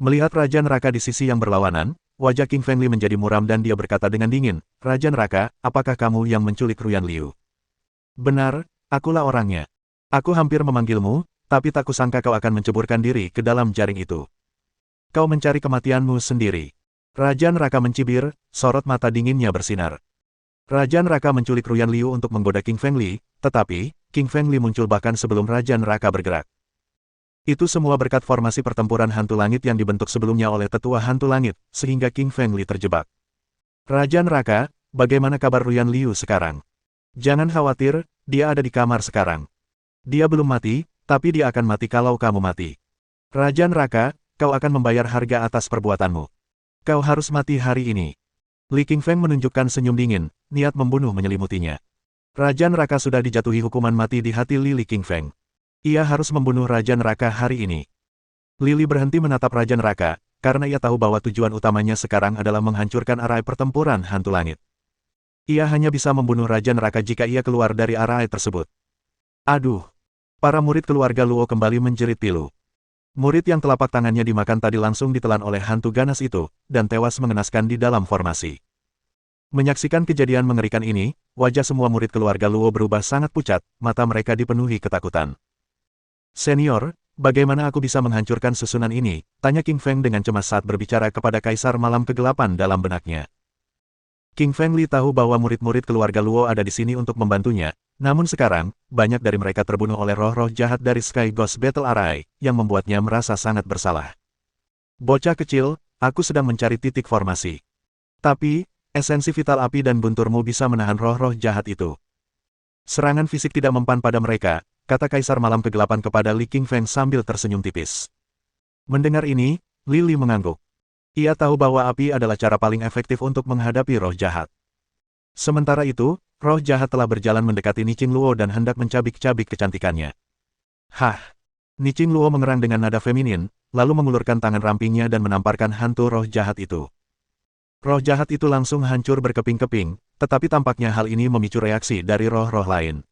Melihat Raja Neraka di sisi yang berlawanan, wajah King Fengli menjadi muram dan dia berkata dengan dingin, Raja Neraka, apakah kamu yang menculik Ruyan Liu? Benar, akulah orangnya. Aku hampir memanggilmu, tapi tak kusangka kau akan menceburkan diri ke dalam jaring itu. Kau mencari kematianmu sendiri. Raja Neraka mencibir, sorot mata dinginnya bersinar. Raja Neraka menculik Ruyan Liu untuk menggoda King Fengli, tetapi, King Fengli muncul bahkan sebelum Raja Neraka bergerak. Itu semua berkat formasi pertempuran hantu langit yang dibentuk sebelumnya oleh tetua hantu langit, sehingga King Fengli terjebak. Raja Neraka, bagaimana kabar Ruyan Liu sekarang? Jangan khawatir, dia ada di kamar sekarang. Dia belum mati, tapi dia akan mati kalau kamu mati. Raja Neraka, kau akan membayar harga atas perbuatanmu. Kau harus mati hari ini. Li Qingfeng menunjukkan senyum dingin, niat membunuh menyelimutinya. Raja Neraka sudah dijatuhi hukuman mati di hati Li Qingfeng. Ia harus membunuh Raja Neraka hari ini. Lili berhenti menatap Raja Neraka, karena ia tahu bahwa tujuan utamanya sekarang adalah menghancurkan arai pertempuran hantu langit. Ia hanya bisa membunuh Raja Neraka jika ia keluar dari arai tersebut. Aduh! Para murid keluarga Luo kembali menjerit pilu. Murid yang telapak tangannya dimakan tadi langsung ditelan oleh hantu ganas itu, dan tewas mengenaskan di dalam formasi. Menyaksikan kejadian mengerikan ini, wajah semua murid keluarga Luo berubah sangat pucat, mata mereka dipenuhi ketakutan. Senior, bagaimana aku bisa menghancurkan susunan ini? Tanya King Feng dengan cemas saat berbicara kepada Kaisar Malam Kegelapan dalam benaknya. King Feng Li tahu bahwa murid-murid keluarga Luo ada di sini untuk membantunya, namun sekarang, banyak dari mereka terbunuh oleh roh-roh jahat dari Sky Ghost Battle Array, yang membuatnya merasa sangat bersalah. Bocah kecil, aku sedang mencari titik formasi. Tapi, esensi vital api dan bunturmu bisa menahan roh-roh jahat itu. Serangan fisik tidak mempan pada mereka, kata Kaisar Malam Kegelapan kepada Li Qingfeng sambil tersenyum tipis. Mendengar ini, Li Li mengangguk. Ia tahu bahwa api adalah cara paling efektif untuk menghadapi roh jahat. Sementara itu, roh jahat telah berjalan mendekati Niching Luo dan hendak mencabik-cabik kecantikannya. Hah! Niching Luo mengerang dengan nada feminin, lalu mengulurkan tangan rampingnya dan menamparkan hantu roh jahat itu. Roh jahat itu langsung hancur berkeping-keping, tetapi tampaknya hal ini memicu reaksi dari roh-roh lain.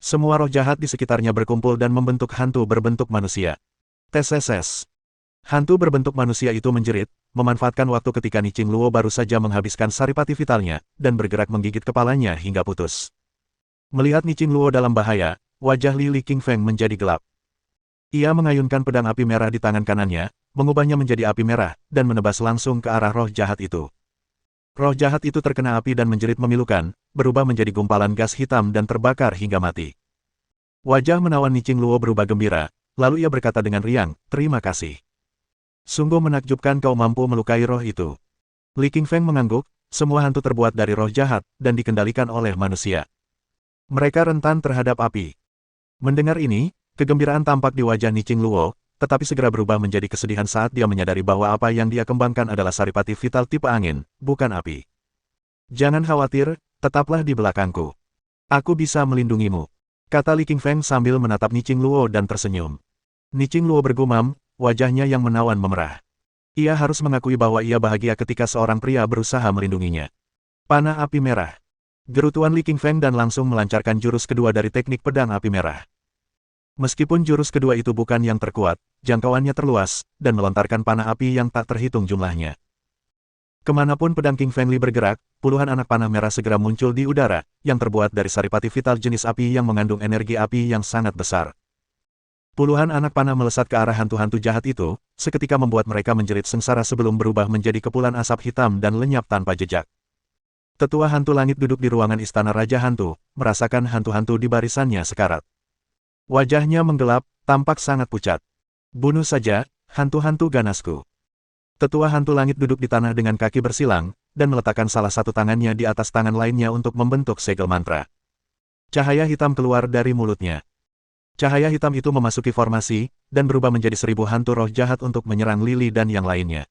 Semua roh jahat di sekitarnya berkumpul dan membentuk hantu berbentuk manusia. Teseses. Hantu berbentuk manusia itu menjerit, memanfaatkan waktu ketika Niching Luo baru saja menghabiskan saripati vitalnya, dan bergerak menggigit kepalanya hingga putus. Melihat Niching Luo dalam bahaya, wajah Li Qingfeng menjadi gelap. Ia mengayunkan pedang api merah di tangan kanannya, mengubahnya menjadi api merah, dan menebas langsung ke arah roh jahat itu. Roh jahat itu terkena api dan menjerit memilukan, berubah menjadi gumpalan gas hitam dan terbakar hingga mati. Wajah menawan Niching Luo berubah gembira, lalu ia berkata dengan riang, "Terima kasih. Sungguh menakjubkan kau mampu melukai roh itu." Li Qingfeng mengangguk, semua hantu terbuat dari roh jahat, dan dikendalikan oleh manusia. Mereka rentan terhadap api. Mendengar ini, kegembiraan tampak di wajah Niching Luo, tetapi segera berubah menjadi kesedihan saat dia menyadari bahwa apa yang dia kembangkan adalah saripati vital tipe angin, bukan api. "Jangan khawatir, tetaplah di belakangku. Aku bisa melindungimu," kata Li Qingfeng sambil menatap Niching Luo dan tersenyum. Niching Luo bergumam, wajahnya yang menawan memerah. Ia harus mengakui bahwa ia bahagia ketika seorang pria berusaha melindunginya. Panah api merah. Gerutuan Li Qingfeng dan langsung melancarkan jurus kedua dari teknik pedang api merah. Meskipun jurus kedua itu bukan yang terkuat, jangkauannya terluas, dan melontarkan panah api yang tak terhitung jumlahnya. Kemanapun pedang King Feng Li bergerak, puluhan anak panah merah segera muncul di udara, yang terbuat dari saripati vital jenis api yang mengandung energi api yang sangat besar. Puluhan anak panah melesat ke arah hantu-hantu jahat itu, seketika membuat mereka menjerit sengsara sebelum berubah menjadi kepulan asap hitam dan lenyap tanpa jejak. Tetua hantu langit duduk di ruangan istana Raja Hantu, merasakan hantu-hantu di barisannya sekarat. Wajahnya menggelap, tampak sangat pucat. "Bunuh saja, hantu-hantu ganasku." Tetua hantu langit duduk di tanah dengan kaki bersilang, dan meletakkan salah satu tangannya di atas tangan lainnya untuk membentuk segel mantra. Cahaya hitam keluar dari mulutnya. Cahaya hitam itu memasuki formasi, dan berubah menjadi 1000 hantu roh jahat untuk menyerang Lily dan yang lainnya.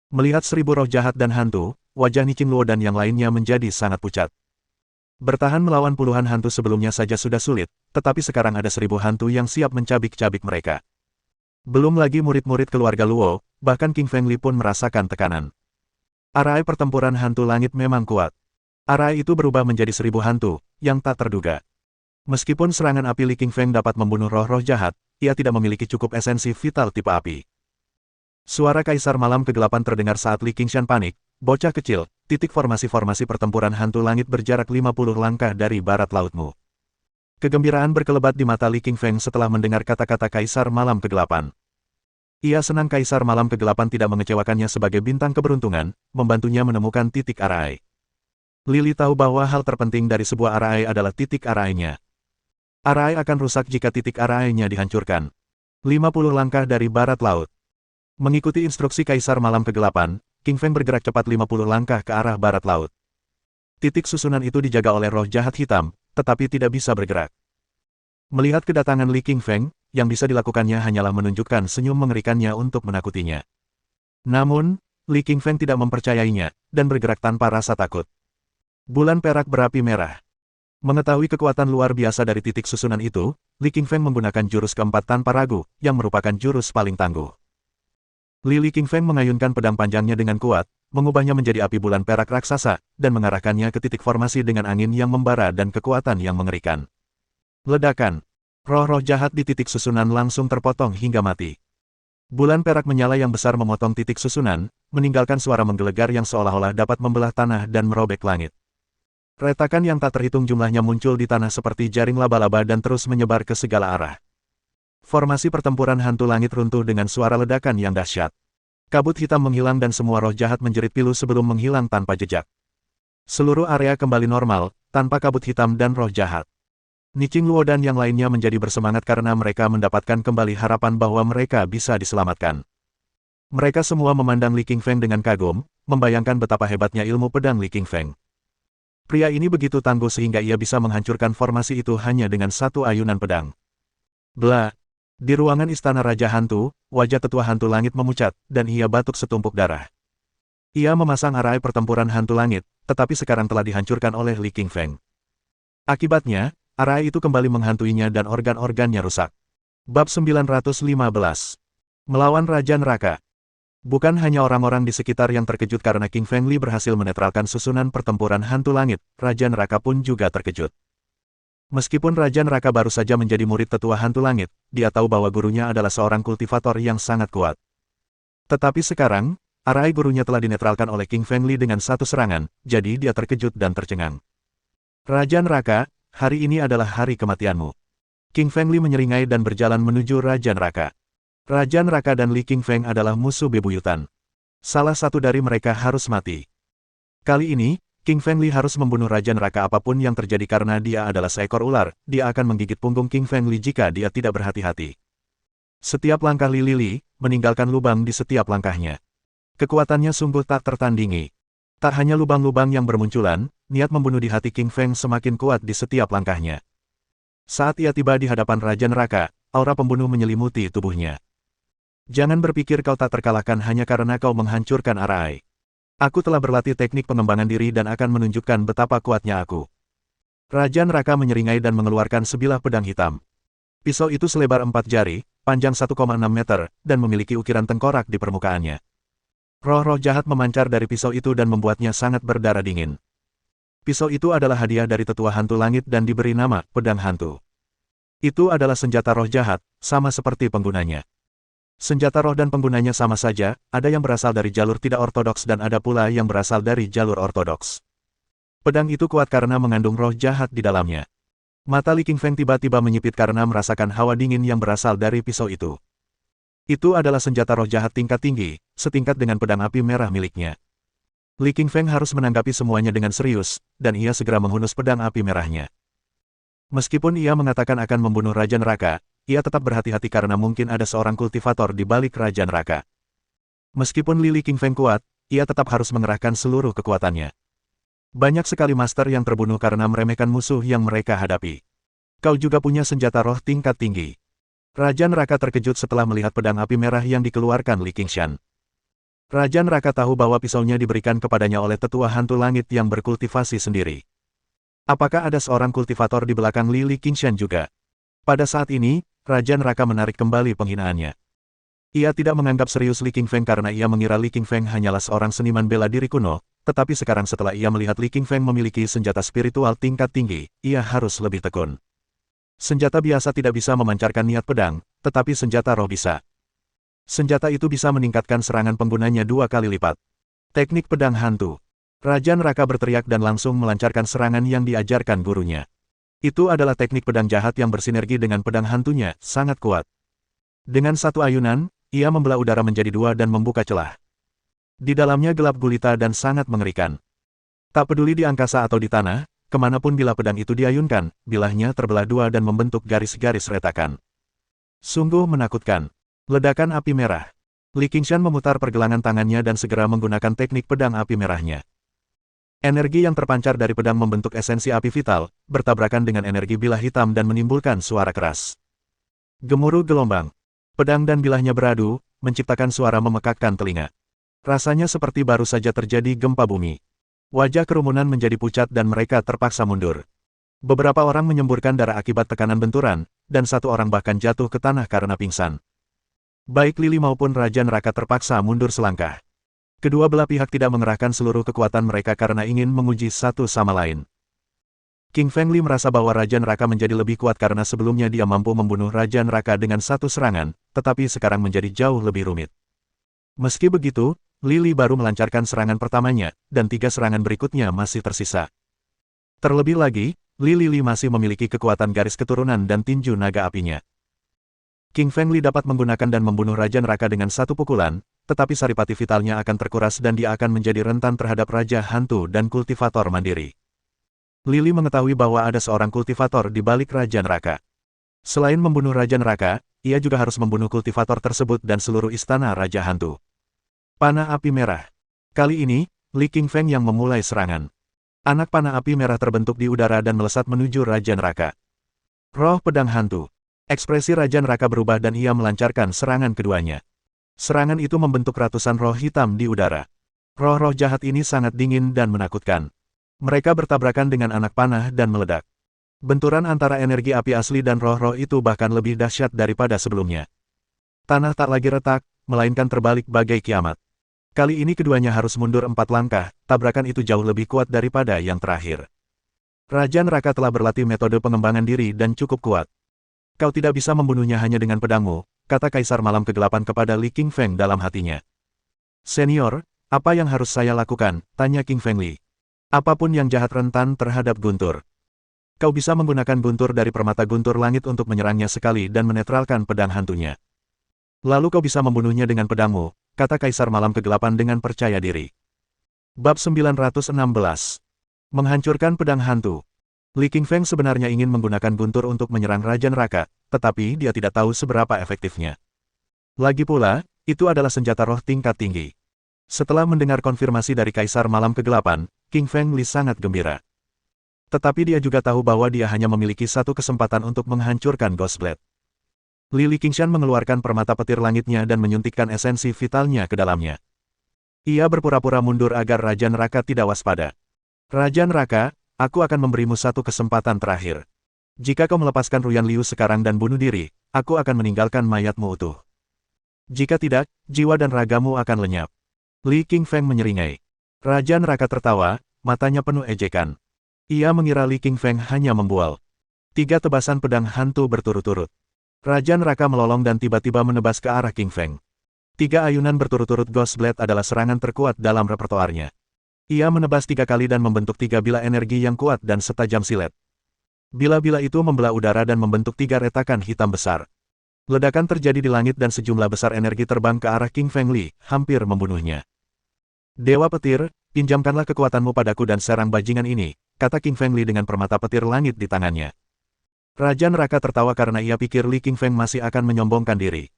Melihat 1000 roh jahat dan hantu, wajah Niching Luo dan yang lainnya menjadi sangat pucat. Bertahan melawan puluhan hantu sebelumnya saja sudah sulit, tetapi sekarang ada 1000 hantu yang siap mencabik-cabik mereka. Belum lagi murid-murid keluarga Luo, bahkan King Feng Li pun merasakan tekanan. Arai pertempuran hantu langit memang kuat. Arai itu berubah menjadi 1000 hantu, yang tak terduga. Meskipun serangan api Li Qingfeng dapat membunuh roh-roh jahat, ia tidak memiliki cukup esensi vital tipe api. Suara Kaisar Malam Kegelapan terdengar saat Li Qingshan panik. "Bocah kecil, titik formasi-formasi pertempuran hantu langit berjarak 50 langkah dari barat lautmu." Kegembiraan berkelebat di mata Li Qingfeng setelah mendengar kata-kata Kaisar Malam Kegelapan. Ia senang Kaisar Malam Kegelapan tidak mengecewakannya sebagai bintang keberuntungan, membantunya menemukan titik arai. Lily tahu bahwa hal terpenting dari sebuah arai adalah titik arainya. Arai akan rusak jika titik arainya dihancurkan. 50 langkah dari barat laut. Mengikuti instruksi Kaisar Malam Kegelapan, King Feng bergerak cepat 50 langkah ke arah barat laut. Titik susunan itu dijaga oleh roh jahat hitam, tetapi tidak bisa bergerak. Melihat kedatangan Li Qingfeng, yang bisa dilakukannya hanyalah menunjukkan senyum mengerikannya untuk menakutinya. Namun, Li Qingfeng tidak mempercayainya, dan bergerak tanpa rasa takut. Bulan perak berapi merah. Mengetahui kekuatan luar biasa dari titik susunan itu, Li Qingfeng menggunakan jurus keempat tanpa ragu, yang merupakan jurus paling tangguh. Li Qingfeng mengayunkan pedang panjangnya dengan kuat, mengubahnya menjadi api bulan perak raksasa, dan mengarahkannya ke titik formasi dengan angin yang membara dan kekuatan yang mengerikan. Ledakan. Roh-roh jahat di titik susunan langsung terpotong hingga mati. Bulan perak menyala yang besar memotong titik susunan, meninggalkan suara menggelegar yang seolah-olah dapat membelah tanah dan merobek langit. Retakan yang tak terhitung jumlahnya muncul di tanah seperti jaring laba-laba dan terus menyebar ke segala arah. Formasi pertempuran hantu langit runtuh dengan suara ledakan yang dahsyat. Kabut hitam menghilang dan semua roh jahat menjerit pilu sebelum menghilang tanpa jejak. Seluruh area kembali normal, tanpa kabut hitam dan roh jahat. Niching Luo dan yang lainnya menjadi bersemangat karena mereka mendapatkan kembali harapan bahwa mereka bisa diselamatkan. Mereka semua memandang Li Qingfeng dengan kagum, membayangkan betapa hebatnya ilmu pedang Li Qingfeng. Pria ini begitu tangguh sehingga ia bisa menghancurkan formasi itu hanya dengan satu ayunan pedang. Bla! Di ruangan istana Raja Hantu, wajah tetua hantu langit memucat, dan ia batuk setumpuk darah. Ia memasang arai pertempuran hantu langit, tetapi sekarang telah dihancurkan oleh Li Qingfeng. Akibatnya, arai itu kembali menghantuinya dan organ-organnya rusak. Bab 915. Melawan Raja Neraka. Bukan hanya orang-orang di sekitar yang terkejut karena King Feng Li berhasil menetralkan susunan pertempuran hantu langit, Raja Neraka pun juga terkejut. Meskipun Raja Neraka baru saja menjadi murid tetua hantu langit, dia tahu bahwa gurunya adalah seorang kultivator yang sangat kuat. Tetapi sekarang, arai gurunya telah dinetralkan oleh King Feng Li dengan satu serangan, jadi dia terkejut dan tercengang. Raja Neraka, hari ini adalah hari kematianmu. King Feng Li menyeringai dan berjalan menuju Raja Neraka. Raja Neraka dan Li Qingfeng adalah musuh bebuyutan. Salah satu dari mereka harus mati. Kali ini, King Feng Li harus membunuh Raja Neraka apapun yang terjadi karena dia adalah seekor ular, dia akan menggigit punggung King Feng Li jika dia tidak berhati-hati. Setiap langkah Li meninggalkan lubang di setiap langkahnya. Kekuatannya sungguh tak tertandingi. Tak hanya lubang-lubang yang bermunculan, niat membunuh di hati King Feng semakin kuat di setiap langkahnya. Saat ia tiba di hadapan Raja Neraka, aura pembunuh menyelimuti tubuhnya. Jangan berpikir kau tak terkalahkan hanya karena kau menghancurkan arai. Aku telah berlatih teknik pengembangan diri dan akan menunjukkan betapa kuatnya aku. Raja Neraka menyeringai dan mengeluarkan sebilah pedang hitam. Pisau itu selebar 4 jari, panjang 1,6 meter, dan memiliki ukiran tengkorak di permukaannya. Roh-roh jahat memancar dari pisau itu dan membuatnya sangat berdarah dingin. Pisau itu adalah hadiah dari tetua hantu langit dan diberi nama Pedang Hantu. Itu adalah senjata roh jahat, sama seperti penggunanya. Senjata roh dan penggunanya sama saja, ada yang berasal dari jalur tidak ortodoks dan ada pula yang berasal dari jalur ortodoks. Pedang itu kuat karena mengandung roh jahat di dalamnya. Mata Li Qingfeng tiba-tiba menyipit karena merasakan hawa dingin yang berasal dari pisau itu. Itu adalah senjata roh jahat tingkat tinggi, setingkat dengan pedang api merah miliknya. Li Qingfeng harus menanggapi semuanya dengan serius, dan ia segera menghunus pedang api merahnya. Meskipun ia mengatakan akan membunuh Raja Neraka, ia tetap berhati-hati karena mungkin ada seorang kultivator di balik Raja Neraka. Meskipun Li Qingfeng kuat, ia tetap harus mengerahkan seluruh kekuatannya. Banyak sekali master yang terbunuh karena meremehkan musuh yang mereka hadapi. Kau juga punya senjata roh tingkat tinggi. Raja Neraka terkejut setelah melihat pedang api merah yang dikeluarkan Li Qingshan. Raja Neraka tahu bahwa pisaunya diberikan kepadanya oleh tetua hantu langit yang berkultivasi sendiri. Apakah ada seorang kultivator di belakang Li Qingshan juga? Pada saat ini, Raja Neraka menarik kembali penghinaannya. Ia tidak menganggap serius Li Qingfeng karena ia mengira Li Qingfeng hanyalah seorang seniman bela diri kuno, tetapi sekarang setelah ia melihat Li Qingfeng memiliki senjata spiritual tingkat tinggi, ia harus lebih tekun. Senjata biasa tidak bisa memancarkan niat pedang, tetapi senjata roh bisa. Senjata itu bisa meningkatkan serangan penggunanya 2 kali lipat. Teknik pedang hantu. Raja Neraka berteriak dan langsung melancarkan serangan yang diajarkan gurunya. Itu adalah teknik pedang jahat yang bersinergi dengan pedang hantunya, sangat kuat. Dengan satu ayunan, ia membelah udara menjadi 2 dan membuka celah. Di dalamnya gelap gulita dan sangat mengerikan. Tak peduli di angkasa atau di tanah, kemanapun bilah pedang itu diayunkan, bilahnya terbelah 2 dan membentuk garis-garis retakan. Sungguh menakutkan. Ledakan api merah. Li Qingshan memutar pergelangan tangannya dan segera menggunakan teknik pedang api merahnya. Energi yang terpancar dari pedang membentuk esensi api vital, bertabrakan dengan energi bilah hitam dan menimbulkan suara keras. Gemuruh gelombang. Pedang dan bilahnya beradu, menciptakan suara memekakkan telinga. Rasanya seperti baru saja terjadi gempa bumi. Wajah kerumunan menjadi pucat dan mereka terpaksa mundur. Beberapa orang menyemburkan darah akibat tekanan benturan, dan satu orang bahkan jatuh ke tanah karena pingsan. Baik Lili maupun Raja Neraka terpaksa mundur selangkah. Kedua belah pihak tidak mengerahkan seluruh kekuatan mereka karena ingin menguji satu sama lain. King Feng Li merasa bahwa Raja Neraka menjadi lebih kuat karena sebelumnya dia mampu membunuh Raja Neraka dengan satu serangan, tetapi sekarang menjadi jauh lebih rumit. Meski begitu, Li Li baru melancarkan serangan pertamanya, dan 3 serangan berikutnya masih tersisa. Terlebih lagi, Li Li masih memiliki kekuatan garis keturunan dan tinju naga apinya. King Feng Li dapat menggunakan dan membunuh Raja Neraka dengan satu pukulan, tetapi saripati vitalnya akan terkuras dan dia akan menjadi rentan terhadap Raja Hantu dan kultivator mandiri. Li Li mengetahui bahwa ada seorang kultivator di balik Raja Neraka. Selain membunuh Raja Neraka, ia juga harus membunuh kultivator tersebut dan seluruh istana Raja Hantu. Panah Api Merah. Kali ini, Li King Feng yang memulai serangan. Anak panah api merah terbentuk di udara dan melesat menuju Raja Neraka. Roh Pedang Hantu. Ekspresi Raja Neraka berubah dan ia melancarkan serangan keduanya. Serangan itu membentuk ratusan roh hitam di udara. Roh-roh jahat ini sangat dingin dan menakutkan. Mereka bertabrakan dengan anak panah dan meledak. Benturan antara energi api asli dan roh-roh itu bahkan lebih dahsyat daripada sebelumnya. Tanah tak lagi retak, melainkan terbalik bagai kiamat. Kali ini keduanya harus mundur 4 langkah, tabrakan itu jauh lebih kuat daripada yang terakhir. Raja Neraka telah berlatih metode pengembangan diri dan cukup kuat. Kau tidak bisa membunuhnya hanya dengan pedangmu, kata Kaisar Malam Kegelapan kepada Li King Feng dalam hatinya. Senior, apa yang harus saya lakukan? Tanya King Feng Li. Apapun yang jahat rentan terhadap guntur. Kau bisa menggunakan guntur dari permata guntur langit untuk menyerangnya sekali dan menetralkan pedang hantunya. Lalu kau bisa membunuhnya dengan pedangmu, kata Kaisar Malam Kegelapan dengan percaya diri. Bab 916. Menghancurkan pedang hantu. Li King Feng sebenarnya ingin menggunakan guntur untuk menyerang Raja Neraka, tetapi dia tidak tahu seberapa efektifnya. Lagi pula, itu adalah senjata roh tingkat tinggi. Setelah mendengar konfirmasi dari Kaisar Malam Kegelapan, King Feng Li sangat gembira. Tetapi dia juga tahu bahwa dia hanya memiliki satu kesempatan untuk menghancurkan Ghost Blade. Li Qingshan mengeluarkan permata petir langitnya dan menyuntikkan esensi vitalnya ke dalamnya. Ia berpura-pura mundur agar Raja Neraka tidak waspada. Raja Neraka, aku akan memberimu satu kesempatan terakhir. Jika kau melepaskan Ruyan Liu sekarang dan bunuh diri, aku akan meninggalkan mayatmu utuh. Jika tidak, jiwa dan ragamu akan lenyap. Li King Feng menyeringai. Raja Neraka tertawa, matanya penuh ejekan. Ia mengira Li King Feng hanya membual. 3 tebasan pedang hantu berturut-turut. Raja Neraka melolong dan tiba-tiba menebas ke arah King Feng. 3 ayunan berturut-turut Ghost Blade adalah serangan terkuat dalam repertoarnya. Ia menebas 3 kali dan membentuk 3 bila energi yang kuat dan setajam silet. Bila-bila itu membelah udara dan membentuk 3 retakan hitam besar. Ledakan terjadi di langit dan sejumlah besar energi terbang ke arah King Feng Li, hampir membunuhnya. Dewa Petir, pinjamkanlah kekuatanmu padaku dan serang bajingan ini, kata King Feng Li dengan permata petir langit di tangannya. Raja Neraka tertawa karena ia pikir Li King Feng masih akan menyombongkan diri.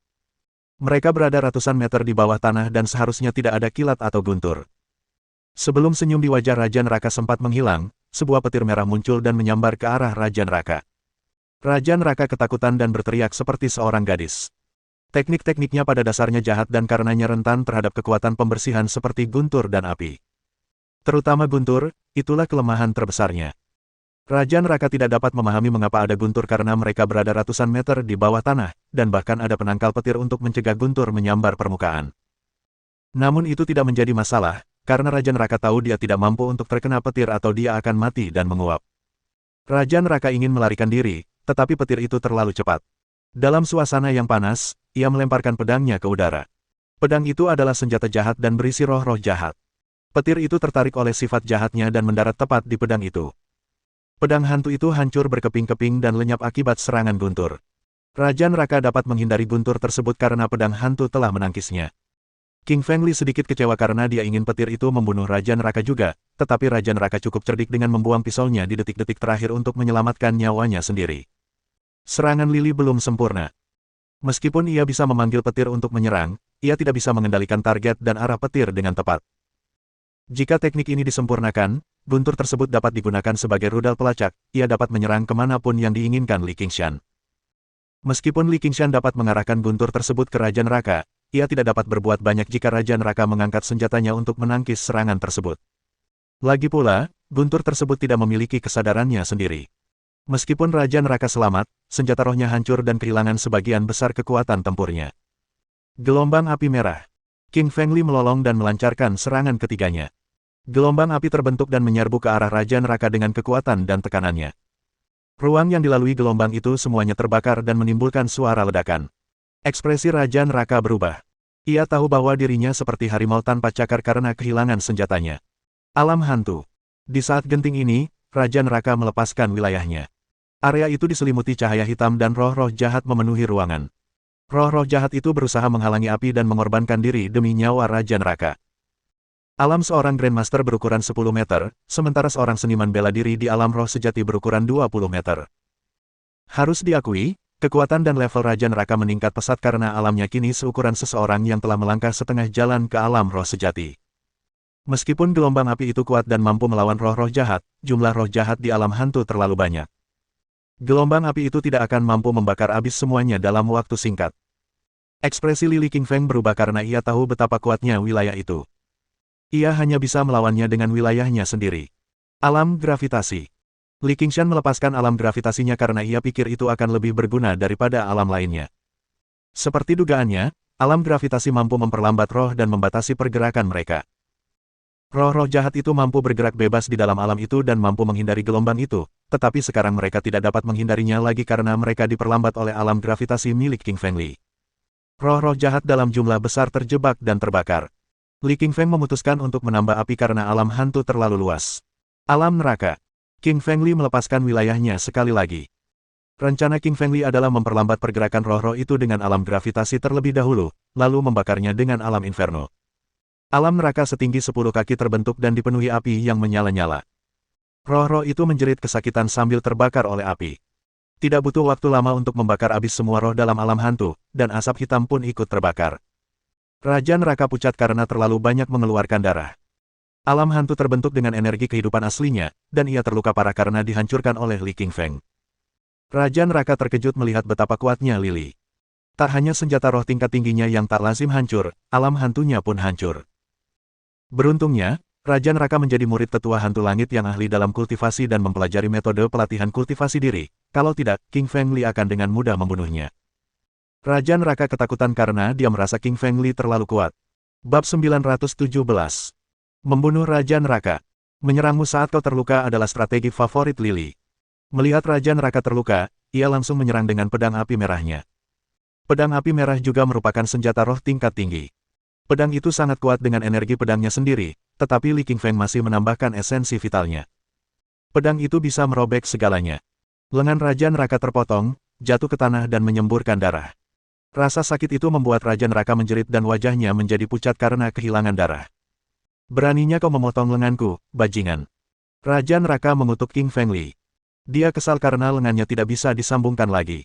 Mereka berada ratusan meter di bawah tanah dan seharusnya tidak ada kilat atau guntur. Sebelum senyum di wajah Raja Neraka sempat menghilang, sebuah petir merah muncul dan menyambar ke arah Raja Neraka. Raja Neraka ketakutan dan berteriak seperti seorang gadis. Teknik-tekniknya pada dasarnya jahat dan karenanya rentan terhadap kekuatan pembersihan seperti guntur dan api. Terutama guntur, itulah kelemahan terbesarnya. Raja Neraka tidak dapat memahami mengapa ada guntur karena mereka berada ratusan meter di bawah tanah, dan bahkan ada penangkal petir untuk mencegah guntur menyambar permukaan. Namun itu tidak menjadi masalah, karena Raja Neraka tahu dia tidak mampu untuk terkena petir atau dia akan mati dan menguap. Raja Neraka ingin melarikan diri, tetapi petir itu terlalu cepat. Dalam suasana yang panas, ia melemparkan pedangnya ke udara. Pedang itu adalah senjata jahat dan berisi roh-roh jahat. Petir itu tertarik oleh sifat jahatnya dan mendarat tepat di pedang itu. Pedang hantu itu hancur berkeping-keping dan lenyap akibat serangan guntur. Raja Neraka dapat menghindari guntur tersebut karena pedang hantu telah menangkisnya. King Feng Li sedikit kecewa karena dia ingin petir itu membunuh Raja Neraka juga, tetapi Raja Neraka cukup cerdik dengan membuang pisaunya di detik-detik terakhir untuk menyelamatkan nyawanya sendiri. Serangan Lili belum sempurna. Meskipun ia bisa memanggil petir untuk menyerang, ia tidak bisa mengendalikan target dan arah petir dengan tepat. Jika teknik ini disempurnakan, guntur tersebut dapat digunakan sebagai rudal pelacak, ia dapat menyerang kemanapun yang diinginkan Li Qingshan. Meskipun Li Qingshan dapat mengarahkan guntur tersebut ke Raja Neraka, ia tidak dapat berbuat banyak jika Raja Neraka mengangkat senjatanya untuk menangkis serangan tersebut. Lagi pula, guntur tersebut tidak memiliki kesadarannya sendiri. Meskipun Raja Neraka selamat, senjata rohnya hancur dan kehilangan sebagian besar kekuatan tempurnya. Gelombang api merah. King Feng Li melolong dan melancarkan serangan ketiganya. Gelombang api terbentuk dan menyerbu ke arah Raja Neraka dengan kekuatan dan tekanannya. Ruang yang dilalui gelombang itu semuanya terbakar dan menimbulkan suara ledakan. Ekspresi Raja Neraka berubah. Ia tahu bahwa dirinya seperti harimau tanpa cakar karena kehilangan senjatanya. Alam hantu. Di saat genting ini, Raja Neraka melepaskan wilayahnya. Area itu diselimuti cahaya hitam dan roh-roh jahat memenuhi ruangan. Roh-roh jahat itu berusaha menghalangi api dan mengorbankan diri demi nyawa Raja Neraka. Alam seorang Grandmaster berukuran 10 meter, sementara seorang seniman bela diri di alam roh sejati berukuran 20 meter. Harus diakui, kekuatan dan level Raja Neraka meningkat pesat karena alamnya kini seukuran seseorang yang telah melangkah setengah jalan ke alam roh sejati. Meskipun gelombang api itu kuat dan mampu melawan roh-roh jahat, jumlah roh jahat di alam hantu terlalu banyak. Gelombang api itu tidak akan mampu membakar habis semuanya dalam waktu singkat. Ekspresi Lili Qingfeng berubah karena ia tahu betapa kuatnya wilayah itu. Ia hanya bisa melawannya dengan wilayahnya sendiri. Alam gravitasi. Li Qingshan melepaskan alam gravitasinya karena ia pikir itu akan lebih berguna daripada alam lainnya. Seperti dugaannya, alam gravitasi mampu memperlambat roh dan membatasi pergerakan mereka. Roh-roh jahat itu mampu bergerak bebas di dalam alam itu dan mampu menghindari gelombang itu, tetapi sekarang mereka tidak dapat menghindarinya lagi karena mereka diperlambat oleh alam gravitasi milik King Feng Li. Roh-roh jahat dalam jumlah besar terjebak dan terbakar. Li Qingfeng memutuskan untuk menambah api karena alam hantu terlalu luas. Alam neraka. King Feng Li melepaskan wilayahnya sekali lagi. Rencana King Feng Li adalah memperlambat pergerakan roh-roh itu dengan alam gravitasi terlebih dahulu, lalu membakarnya dengan alam inferno. Alam neraka setinggi 10 kaki terbentuk dan dipenuhi api yang menyala-nyala. Roh-roh itu menjerit kesakitan sambil terbakar oleh api. Tidak butuh waktu lama untuk membakar habis semua roh dalam alam hantu, dan asap hitam pun ikut terbakar. Raja Neraka pucat karena terlalu banyak mengeluarkan darah. Alam hantu terbentuk dengan energi kehidupan aslinya, dan ia terluka parah karena dihancurkan oleh Li Qingfeng. Raja Neraka terkejut melihat betapa kuatnya Lili. Tak hanya senjata roh tingkat tingginya yang tak lazim hancur, alam hantunya pun hancur. Beruntungnya, Raja Neraka menjadi murid tetua hantu langit yang ahli dalam kultivasi dan mempelajari metode pelatihan kultivasi diri, kalau tidak, King Feng Li akan dengan mudah membunuhnya. Raja Neraka ketakutan karena dia merasa King Feng Li terlalu kuat. Bab 917. Membunuh Raja Neraka. Menyerangmu saat kau terluka adalah strategi favorit Lili. Melihat Raja Neraka terluka, ia langsung menyerang dengan pedang api merahnya. Pedang api merah juga merupakan senjata roh tingkat tinggi. Pedang itu sangat kuat dengan energi pedangnya sendiri, tetapi Li Qingfeng masih menambahkan esensi vitalnya. Pedang itu bisa merobek segalanya. Lengan Raja Neraka terpotong, jatuh ke tanah dan menyemburkan darah. Rasa sakit itu membuat Raja Neraka menjerit dan wajahnya menjadi pucat karena kehilangan darah. Beraninya kau memotong lenganku, bajingan. Raja Neraka mengutuk King Feng Li. Dia kesal karena lengannya tidak bisa disambungkan lagi.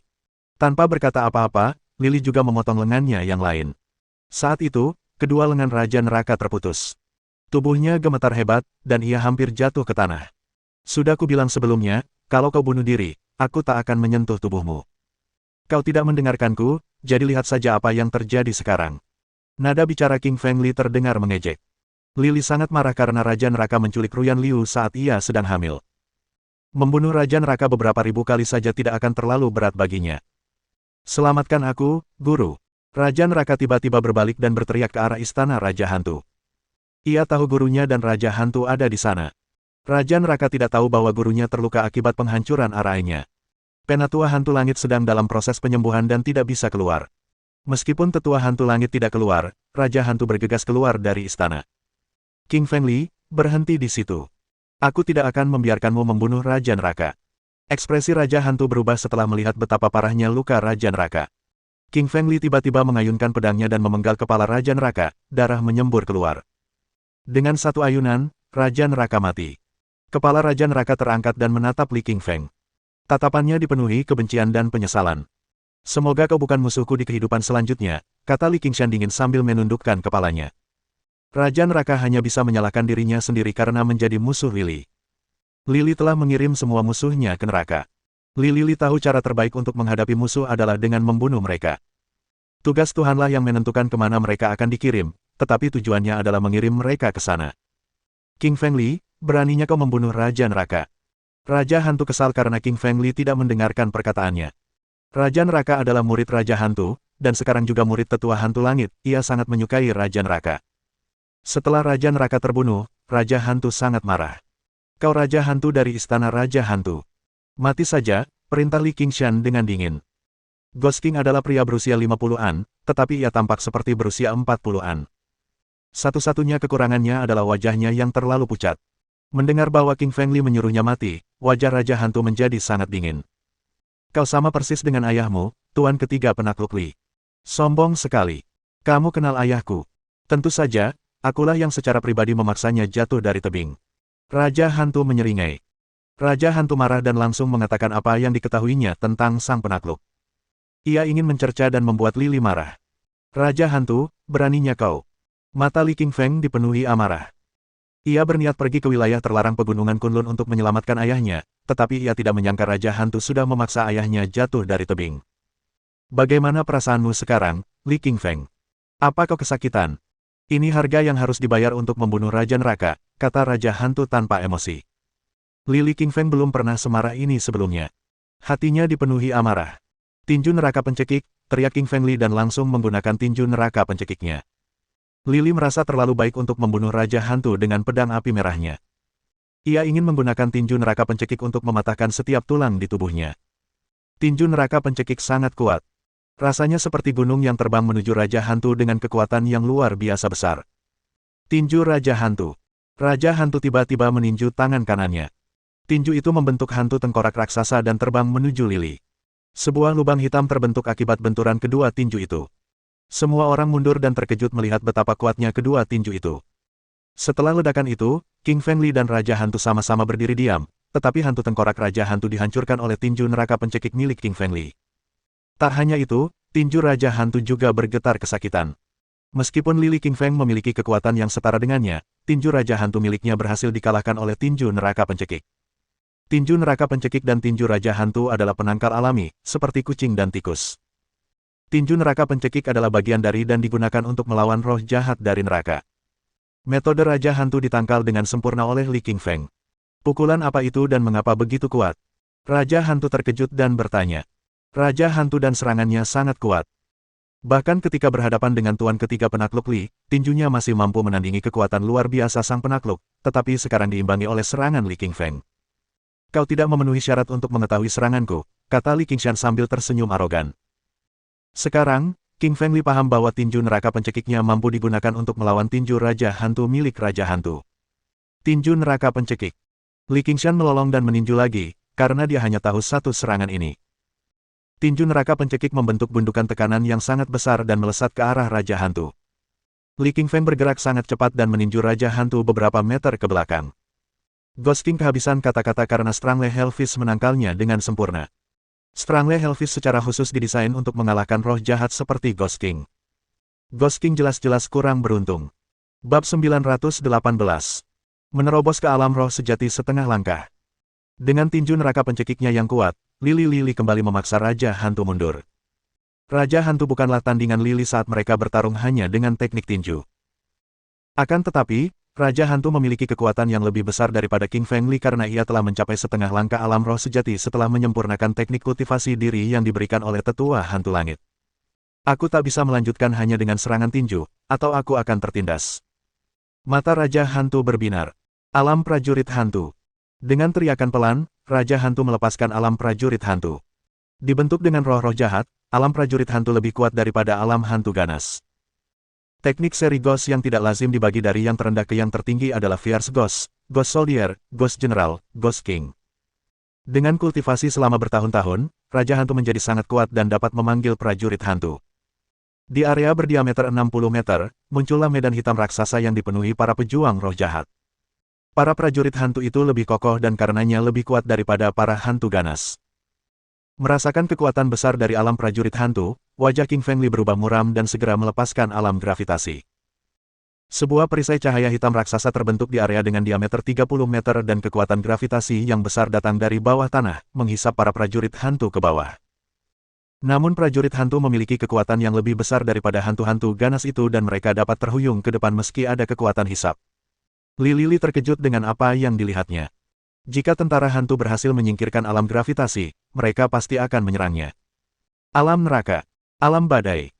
Tanpa berkata apa-apa, Lili juga memotong lengannya yang lain. Saat itu, kedua lengan Raja Neraka terputus. Tubuhnya gemetar hebat, dan ia hampir jatuh ke tanah. Sudah kubilang sebelumnya, kalau kau bunuh diri, aku tak akan menyentuh tubuhmu. Kau tidak mendengarkanku, jadi lihat saja apa yang terjadi sekarang. Nada bicara King Feng Li terdengar mengejek. Lili sangat marah karena Raja Neraka menculik Ruyan Liu saat ia sedang hamil. Membunuh Raja Neraka beberapa ribu kali saja tidak akan terlalu berat baginya. Selamatkan aku, guru. Raja Neraka tiba-tiba berbalik dan berteriak ke arah istana Raja Hantu. Ia tahu gurunya dan Raja Hantu ada di sana. Raja Neraka tidak tahu bahwa gurunya terluka akibat penghancuran arainya. Penatua Hantu Langit sedang dalam proses penyembuhan dan tidak bisa keluar. Meskipun Tetua Hantu Langit tidak keluar, Raja Hantu bergegas keluar dari istana. King Feng Li, berhenti di situ. Aku tidak akan membiarkanmu membunuh Raja Neraka. Ekspresi Raja Hantu berubah setelah melihat betapa parahnya luka Raja Neraka. King Feng Li tiba-tiba mengayunkan pedangnya dan memenggal kepala Raja Neraka, darah menyembur keluar. Dengan satu ayunan, Raja Neraka mati. Kepala Raja Neraka terangkat dan menatap Li Qingfeng. Tatapannya dipenuhi kebencian dan penyesalan. Semoga kau bukan musuhku di kehidupan selanjutnya, kata Li Qingshan dingin sambil menundukkan kepalanya. Raja Neraka hanya bisa menyalahkan dirinya sendiri karena menjadi musuh Lili. Lili telah mengirim semua musuhnya ke neraka. Lili tahu cara terbaik untuk menghadapi musuh adalah dengan membunuh mereka. Tugas Tuhanlah yang menentukan kemana mereka akan dikirim, tetapi tujuannya adalah mengirim mereka ke sana. King Feng Li, beraninya kau membunuh Raja Neraka. Raja Hantu kesal karena King Feng Li tidak mendengarkan perkataannya. Raja Neraka adalah murid Raja Hantu, dan sekarang juga murid Tetua Hantu Langit, ia sangat menyukai Raja Neraka. Setelah Raja Neraka terbunuh, Raja Hantu sangat marah. Kau Raja Hantu dari Istana Raja Hantu. Mati saja, perintah Li Qingshan dengan dingin. Ghost King adalah pria berusia 50-an, tetapi ia tampak seperti berusia 40-an. Satu-satunya kekurangannya adalah wajahnya yang terlalu pucat. Mendengar bahwa King Fengli menyuruhnya mati, wajah Raja Hantu menjadi sangat dingin. Kau sama persis dengan ayahmu, Tuan Ketiga Penakluk Li. Sombong sekali. Kamu kenal ayahku. Tentu saja, akulah yang secara pribadi memaksanya jatuh dari tebing. Raja Hantu menyeringai. Raja Hantu marah dan langsung mengatakan apa yang diketahuinya tentang sang penakluk. Ia ingin mencerca dan membuat Lili marah. Raja Hantu, beraninya kau. Mata Li Qingfeng dipenuhi amarah. Ia berniat pergi ke wilayah terlarang pegunungan Kunlun untuk menyelamatkan ayahnya, tetapi ia tidak menyangka Raja Hantu sudah memaksa ayahnya jatuh dari tebing. Bagaimana perasaanmu sekarang, Li Qingfeng? Apa kau kesakitan? Ini harga yang harus dibayar untuk membunuh Raja Neraka, kata Raja Hantu tanpa emosi. Li Qingfeng belum pernah semarah ini sebelumnya. Hatinya dipenuhi amarah. Tinju neraka pencekik, teriak King Fengli dan langsung menggunakan tinju neraka pencekiknya. Lili merasa terlalu baik untuk membunuh Raja Hantu dengan pedang api merahnya. Ia ingin menggunakan tinju neraka pencekik untuk mematahkan setiap tulang di tubuhnya. Tinju neraka pencekik sangat kuat. Rasanya seperti gunung yang terbang menuju Raja Hantu dengan kekuatan yang luar biasa besar. Tinju Raja Hantu. Raja Hantu tiba-tiba meninju tangan kanannya. Tinju itu membentuk hantu tengkorak raksasa dan terbang menuju Lili. Sebuah lubang hitam terbentuk akibat benturan kedua tinju itu. Semua orang mundur dan terkejut melihat betapa kuatnya kedua tinju itu. Setelah ledakan itu, King Fengli dan Raja Hantu sama-sama berdiri diam, tetapi hantu tengkorak Raja Hantu dihancurkan oleh tinju neraka pencekik milik King Fengli. Tak hanya itu, tinju Raja Hantu juga bergetar kesakitan. Meskipun Li Qingfeng memiliki kekuatan yang setara dengannya, tinju Raja Hantu miliknya berhasil dikalahkan oleh tinju neraka pencekik. Tinju neraka pencekik dan tinju Raja Hantu adalah penangkal alami, seperti kucing dan tikus. Tinju neraka pencekik adalah bagian dari dan digunakan untuk melawan roh jahat dari neraka. Metode Raja Hantu ditangkal dengan sempurna oleh Li Qingfeng. Pukulan apa itu dan mengapa begitu kuat? Raja Hantu terkejut dan bertanya. Raja Hantu dan serangannya sangat kuat. Bahkan ketika berhadapan dengan Tuan Ketiga Penakluk Li, tinjunya masih mampu menandingi kekuatan luar biasa sang penakluk, tetapi sekarang diimbangi oleh serangan Li Qingfeng. Kau tidak memenuhi syarat untuk mengetahui seranganku, kata Li Qingshan sambil tersenyum arogan. Sekarang, King Fengli paham bahwa tinju neraka pencekiknya mampu digunakan untuk melawan tinju Raja Hantu milik Raja Hantu. Tinju neraka pencekik. Li Qingshan melolong dan meninju lagi, karena dia hanya tahu satu serangan ini. Tinju neraka pencekik membentuk gundukan tekanan yang sangat besar dan melesat ke arah Raja Hantu. Li Qingfeng bergerak sangat cepat dan meninju Raja Hantu beberapa meter ke belakang. Ghost King kehabisan kata-kata karena Strangle Hellfish menangkalnya dengan sempurna. Strangle Hellfish secara khusus didesain untuk mengalahkan roh jahat seperti Ghost King. Ghost King jelas-jelas kurang beruntung. Bab 918. Menerobos ke alam roh sejati setengah langkah. Dengan tinju neraka pencekiknya yang kuat, Lili kembali memaksa Raja Hantu mundur. Raja Hantu bukanlah tandingan Lili saat mereka bertarung hanya dengan teknik tinju. Akan tetapi, Raja Hantu memiliki kekuatan yang lebih besar daripada King Fengli karena ia telah mencapai setengah langkah alam roh sejati setelah menyempurnakan teknik kultivasi diri yang diberikan oleh tetua hantu langit. Aku tak bisa melanjutkan hanya dengan serangan tinju, atau aku akan tertindas. Mata Raja Hantu berbinar. Alam prajurit hantu. Dengan teriakan pelan, Raja Hantu melepaskan alam prajurit hantu. Dibentuk dengan roh-roh jahat, alam prajurit hantu lebih kuat daripada alam hantu ganas. Teknik seri Ghost yang tidak lazim dibagi dari yang terendah ke yang tertinggi adalah Fierce Ghost, Ghost Soldier, Ghost General, Ghost King. Dengan kultivasi selama bertahun-tahun, Raja Hantu menjadi sangat kuat dan dapat memanggil prajurit hantu. Di area berdiameter 60 meter, muncullah medan hitam raksasa yang dipenuhi para pejuang roh jahat. Para prajurit hantu itu lebih kokoh dan karenanya lebih kuat daripada para hantu ganas. Merasakan kekuatan besar dari alam prajurit hantu, wajah King Fengli berubah muram dan segera melepaskan alam gravitasi. Sebuah perisai cahaya hitam raksasa terbentuk di area dengan diameter 30 meter dan kekuatan gravitasi yang besar datang dari bawah tanah, menghisap para prajurit hantu ke bawah. Namun prajurit hantu memiliki kekuatan yang lebih besar daripada hantu-hantu ganas itu dan mereka dapat terhuyung ke depan meski ada kekuatan hisap. Lili terkejut dengan apa yang dilihatnya. Jika tentara hantu berhasil menyingkirkan alam gravitasi, mereka pasti akan menyerangnya. Alam neraka. Alam badai.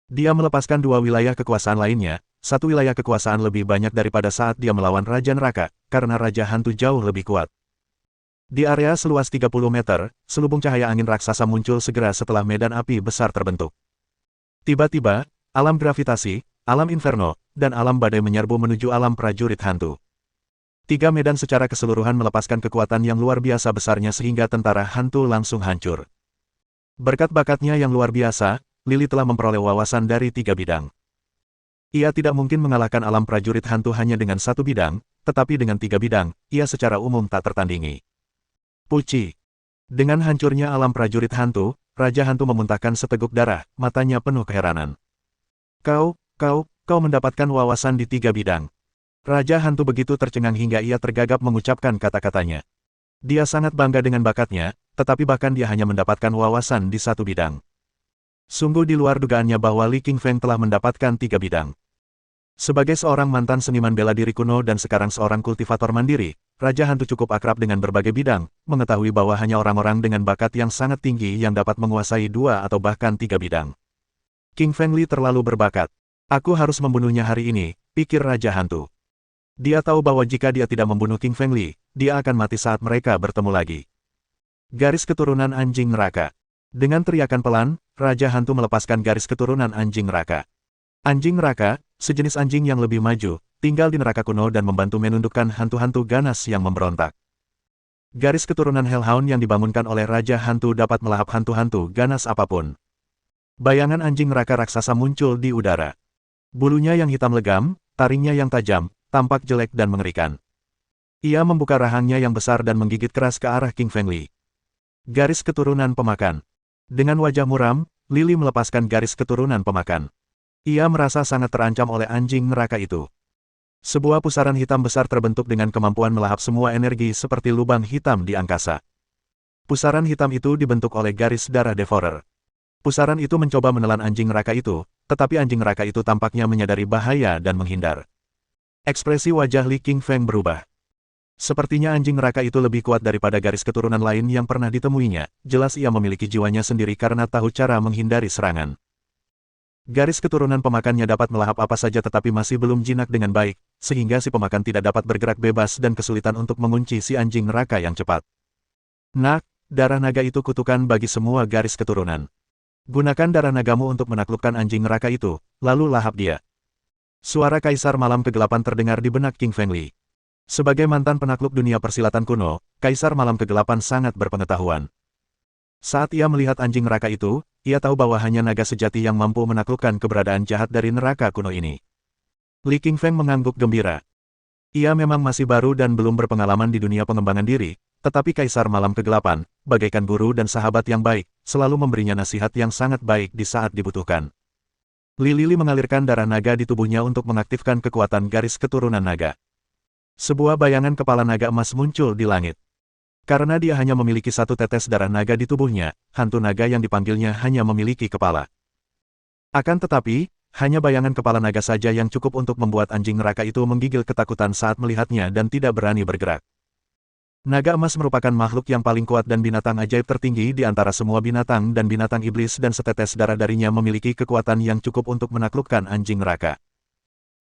Dia melepaskan dua wilayah kekuasaan lainnya, satu wilayah kekuasaan lebih banyak daripada saat dia melawan Raja Neraka, karena Raja Hantu jauh lebih kuat. Di area seluas 30 meter, selubung cahaya angin raksasa muncul segera setelah medan api besar terbentuk. Tiba-tiba, alam gravitasi, alam inferno, dan alam badai menyerbu menuju alam prajurit hantu. Tiga medan secara keseluruhan melepaskan kekuatan yang luar biasa besarnya sehingga tentara hantu langsung hancur. Berkat bakatnya yang luar biasa, Lily telah memperoleh wawasan dari tiga bidang. Ia tidak mungkin mengalahkan alam prajurit hantu hanya dengan satu bidang, tetapi dengan tiga bidang, ia secara umum tak tertandingi. Puci. Dengan hancurnya alam prajurit hantu, Raja Hantu memuntahkan seteguk darah, matanya penuh keheranan. Kau mendapatkan wawasan di tiga bidang. Raja Hantu begitu tercengang hingga ia tergagap mengucapkan kata-katanya. Dia sangat bangga dengan bakatnya, tetapi bahkan dia hanya mendapatkan wawasan di satu bidang. Sungguh di luar dugaannya bahwa Li Qingfeng telah mendapatkan tiga bidang. Sebagai seorang mantan seniman bela diri kuno dan sekarang seorang kultivator mandiri, Raja Hantu cukup akrab dengan berbagai bidang, mengetahui bahwa hanya orang-orang dengan bakat yang sangat tinggi yang dapat menguasai dua atau bahkan tiga bidang. Qingfeng Li terlalu berbakat. Aku harus membunuhnya hari ini, pikir Raja Hantu. Dia tahu bahwa jika dia tidak membunuh Qingfeng Li, dia akan mati saat mereka bertemu lagi. Garis keturunan anjing neraka. Dengan teriakan pelan, Raja Hantu melepaskan garis keturunan anjing neraka. Anjing neraka, sejenis anjing yang lebih maju, tinggal di neraka kuno dan membantu menundukkan hantu-hantu ganas yang memberontak. Garis keturunan Hellhound yang dibangunkan oleh Raja Hantu dapat melahap hantu-hantu ganas apapun. Bayangan anjing neraka raksasa muncul di udara. Bulunya yang hitam legam, taringnya yang tajam, tampak jelek dan mengerikan. Ia membuka rahangnya yang besar dan menggigit keras ke arah Qingfeng Li. Garis keturunan pemakan. Dengan wajah muram, Lily melepaskan garis keturunan pemakan. Ia merasa sangat terancam oleh anjing neraka itu. Sebuah pusaran hitam besar terbentuk dengan kemampuan melahap semua energi seperti lubang hitam di angkasa. Pusaran hitam itu dibentuk oleh garis darah Devourer. Pusaran itu mencoba menelan anjing neraka itu, tetapi anjing neraka itu tampaknya menyadari bahaya dan menghindar. Ekspresi wajah Li Qingfeng berubah. Sepertinya anjing neraka itu lebih kuat daripada garis keturunan lain yang pernah ditemuinya, jelas ia memiliki jiwanya sendiri karena tahu cara menghindari serangan. Garis keturunan pemakannya dapat melahap apa saja tetapi masih belum jinak dengan baik, sehingga si pemakan tidak dapat bergerak bebas dan kesulitan untuk mengunci si anjing neraka yang cepat. Nak, darah naga itu kutukan bagi semua garis keturunan. Gunakan darah nagamu untuk menaklukkan anjing neraka itu, lalu lahap dia. Suara Kaisar Malam Kegelapan terdengar di benak Qingfeng Li. Sebagai mantan penakluk dunia persilatan kuno, Kaisar Malam Kegelapan sangat berpengetahuan. Saat ia melihat anjing neraka itu, ia tahu bahwa hanya naga sejati yang mampu menaklukkan keberadaan jahat dari neraka kuno ini. Li Qingfeng mengangguk gembira. Ia memang masih baru dan belum berpengalaman di dunia pengembangan diri, tetapi Kaisar Malam Kegelapan, bagaikan guru dan sahabat yang baik, selalu memberinya nasihat yang sangat baik di saat dibutuhkan. Lily mengalirkan darah naga di tubuhnya untuk mengaktifkan kekuatan garis keturunan naga. Sebuah bayangan kepala naga emas muncul di langit. Karena dia hanya memiliki satu tetes darah naga di tubuhnya, hantu naga yang dipanggilnya hanya memiliki kepala. Akan tetapi, hanya bayangan kepala naga saja yang cukup untuk membuat anjing neraka itu menggigil ketakutan saat melihatnya dan tidak berani bergerak. Naga emas merupakan makhluk yang paling kuat dan binatang ajaib tertinggi di antara semua binatang dan binatang iblis dan setetes darah darinya memiliki kekuatan yang cukup untuk menaklukkan anjing neraka.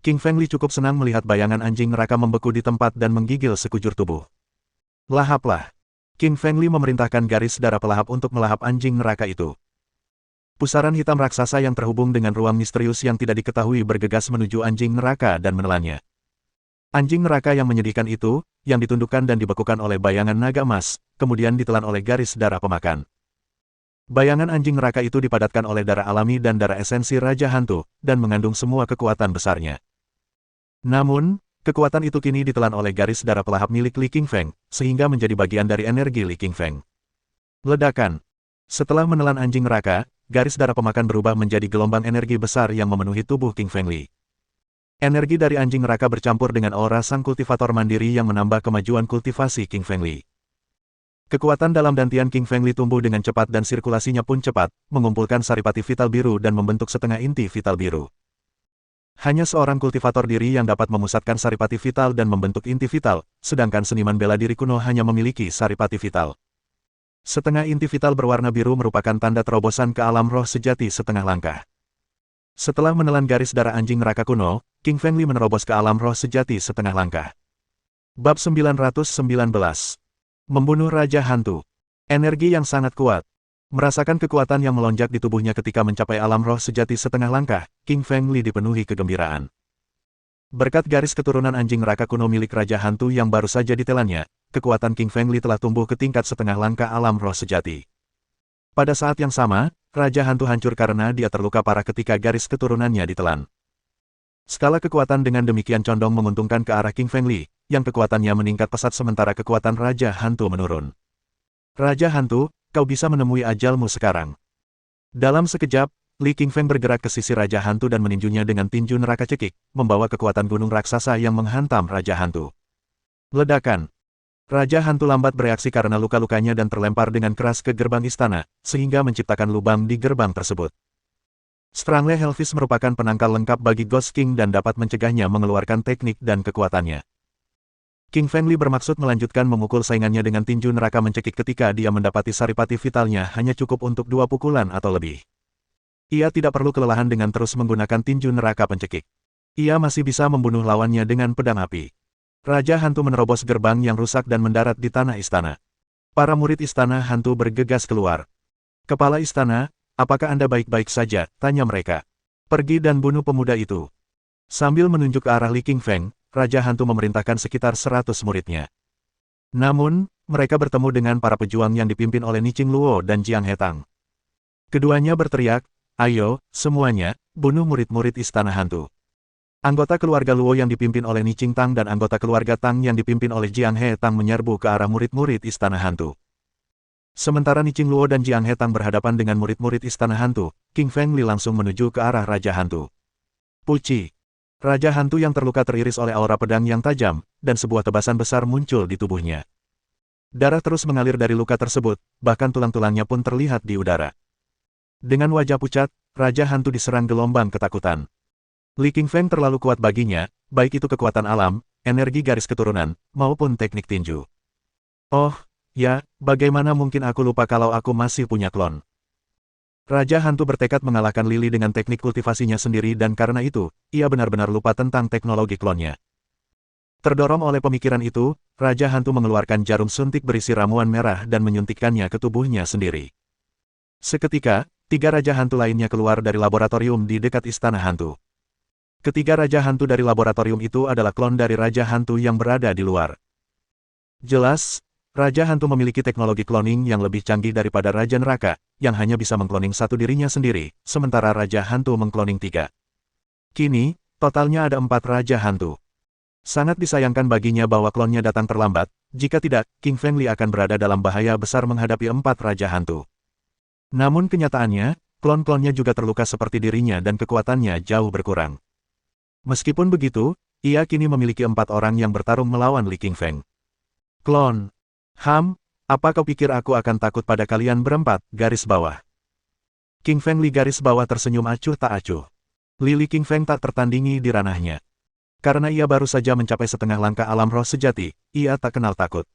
Qingfeng Li cukup senang melihat bayangan anjing neraka membeku di tempat dan menggigil sekujur tubuh. Lahaplah. Qingfeng Li memerintahkan garis darah pelahap untuk melahap anjing neraka itu. Pusaran hitam raksasa yang terhubung dengan ruang misterius yang tidak diketahui bergegas menuju anjing neraka dan menelannya. Anjing neraka yang menyedihkan itu, yang ditundukkan dan dibekukan oleh bayangan naga emas, kemudian ditelan oleh garis darah pemakan. Bayangan anjing neraka itu dipadatkan oleh darah alami dan darah esensi Raja Hantu, dan mengandung semua kekuatan besarnya. Namun, kekuatan itu kini ditelan oleh garis darah pelahap milik Li Qingfeng, sehingga menjadi bagian dari energi Li Qingfeng. Ledakan. Setelah menelan anjing neraka, garis darah pemakan berubah menjadi gelombang energi besar yang memenuhi tubuh Qingfeng Li. Energi dari anjing neraka bercampur dengan aura sang kultivator mandiri yang menambah kemajuan kultivasi Qingfeng Li. Kekuatan dalam dantian Qingfeng Li tumbuh dengan cepat dan sirkulasinya pun cepat, mengumpulkan saripati vital biru dan membentuk setengah inti vital biru. Hanya seorang kultivator diri yang dapat memusatkan saripati vital dan membentuk inti vital, sedangkan seniman bela diri kuno hanya memiliki saripati vital. Setengah inti vital berwarna biru merupakan tanda terobosan ke alam roh sejati setengah langkah. Setelah menelan garis darah anjing neraka kuno, King Feng Li menerobos ke alam roh sejati setengah langkah. Bab 919. Membunuh Raja Hantu. Energi yang sangat kuat. Merasakan kekuatan yang melonjak di tubuhnya ketika mencapai alam roh sejati setengah langkah, King Feng Li dipenuhi kegembiraan. Berkat garis keturunan anjing neraka kuno milik Raja Hantu yang baru saja ditelannya, kekuatan King Feng Li telah tumbuh ke tingkat setengah langkah alam roh sejati. Pada saat yang sama, Raja Hantu hancur karena dia terluka parah ketika garis keturunannya ditelan. Skala kekuatan dengan demikian condong menguntungkan ke arah King Feng Li, yang kekuatannya meningkat pesat sementara kekuatan Raja Hantu menurun. Raja Hantu, kau bisa menemui ajalmu sekarang. Dalam sekejap, Li King Feng bergerak ke sisi Raja Hantu dan meninjunya dengan tinju neraka cekik, membawa kekuatan gunung raksasa yang menghantam Raja Hantu. Ledakan. Raja Hantu lambat bereaksi karena luka-lukanya dan terlempar dengan keras ke gerbang istana, sehingga menciptakan lubang di gerbang tersebut. Strangle Hellfist merupakan penangkal lengkap bagi Ghost King dan dapat mencegahnya mengeluarkan teknik dan kekuatannya. King Feng Li bermaksud melanjutkan memukul saingannya dengan tinju neraka mencekik ketika dia mendapati saripati vitalnya hanya cukup untuk 2 pukulan atau lebih. Ia tidak perlu kelelahan dengan terus menggunakan tinju neraka pencekik. Ia masih bisa membunuh lawannya dengan pedang api. Raja Hantu menerobos gerbang yang rusak dan mendarat di tanah istana. Para murid istana hantu bergegas keluar. Kepala istana, apakah Anda baik-baik saja? Tanya mereka. Pergi dan bunuh pemuda itu. Sambil menunjuk ke arah Li King Feng, Raja Hantu memerintahkan sekitar 100 muridnya. Namun, mereka bertemu dengan para pejuang yang dipimpin oleh Niching Luo dan Jiang Hetang. Keduanya berteriak, "Ayo, semuanya, bunuh murid-murid istana hantu." Anggota keluarga Luo yang dipimpin oleh Niching Tang dan anggota keluarga Tang yang dipimpin oleh Jiang Hetang menyerbu ke arah murid-murid istana hantu. Sementara Niching Luo dan Jiang Hetang berhadapan dengan murid-murid istana hantu, King Feng Li langsung menuju ke arah Raja Hantu. Puci. Raja Hantu yang terluka teriris oleh aura pedang yang tajam, dan sebuah tebasan besar muncul di tubuhnya. Darah terus mengalir dari luka tersebut, bahkan tulang-tulangnya pun terlihat di udara. Dengan wajah pucat, Raja Hantu diserang gelombang ketakutan. Li King Feng terlalu kuat baginya, baik itu kekuatan alam, energi garis keturunan, maupun teknik tinju. Oh, ya, bagaimana mungkin aku lupa kalau aku masih punya klon. Raja Hantu bertekad mengalahkan Lily dengan teknik kultivasinya sendiri dan karena itu, ia benar-benar lupa tentang teknologi klonnya. Terdorong oleh pemikiran itu, Raja Hantu mengeluarkan jarum suntik berisi ramuan merah dan menyuntikkannya ke tubuhnya sendiri. Seketika, 3 Raja Hantu lainnya keluar dari laboratorium di dekat Istana Hantu. Ketiga Raja Hantu dari laboratorium itu adalah klon dari Raja Hantu yang berada di luar. Jelas, Raja Hantu memiliki teknologi cloning yang lebih canggih daripada Raja Neraka, yang hanya bisa mengkloning satu dirinya sendiri, sementara Raja Hantu mengkloning 3. Kini, totalnya ada 4 Raja Hantu. Sangat disayangkan baginya bahwa klonnya datang terlambat, jika tidak, King Feng Li akan berada dalam bahaya besar menghadapi 4 Raja Hantu. Namun kenyataannya, klon-klonnya juga terluka seperti dirinya dan kekuatannya jauh berkurang. Meskipun begitu, ia kini memiliki 4 orang yang bertarung melawan Li King Feng. Klon. Apa kau pikir aku akan takut pada kalian berempat? Garis bawah. King Feng Li garis bawah tersenyum acuh tak acuh. Li King Feng tak tertandingi di ranahnya. Karena ia baru saja mencapai setengah langkah alam roh sejati, ia tak kenal takut.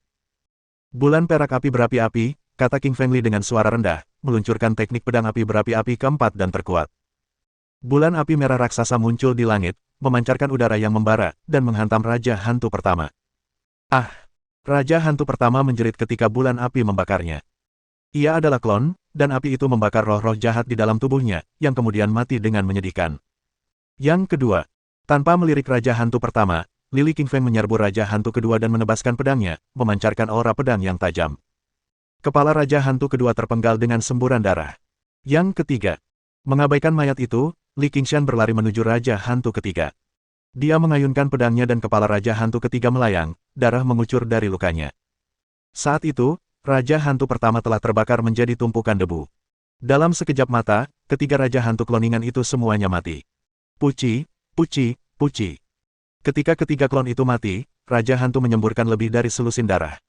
Bulan perak api berapi-api, kata King Feng Li dengan suara rendah, meluncurkan teknik pedang api berapi-api keempat dan terkuat. Bulan api merah raksasa muncul di langit, memancarkan udara yang membara, dan menghantam Raja Hantu pertama. Ah! Raja Hantu pertama menjerit ketika bulan api membakarnya. Ia adalah klon, dan api itu membakar roh-roh jahat di dalam tubuhnya, yang kemudian mati dengan menyedihkan. Yang kedua, tanpa melirik Raja Hantu pertama, Li King Feng menyerbu Raja Hantu kedua dan menebaskan pedangnya, memancarkan aura pedang yang tajam. Kepala Raja Hantu kedua terpenggal dengan semburan darah. Yang ketiga, mengabaikan mayat itu, Li Qingshan berlari menuju Raja Hantu ketiga. Dia mengayunkan pedangnya dan kepala Raja Hantu ketiga melayang, darah mengucur dari lukanya. Saat itu, Raja Hantu pertama telah terbakar menjadi tumpukan debu. Dalam sekejap mata, ketiga Raja Hantu kloningan itu semuanya mati. Puci, puci, puci. Ketika ketiga klon itu mati, Raja Hantu menyemburkan lebih dari selusin darah.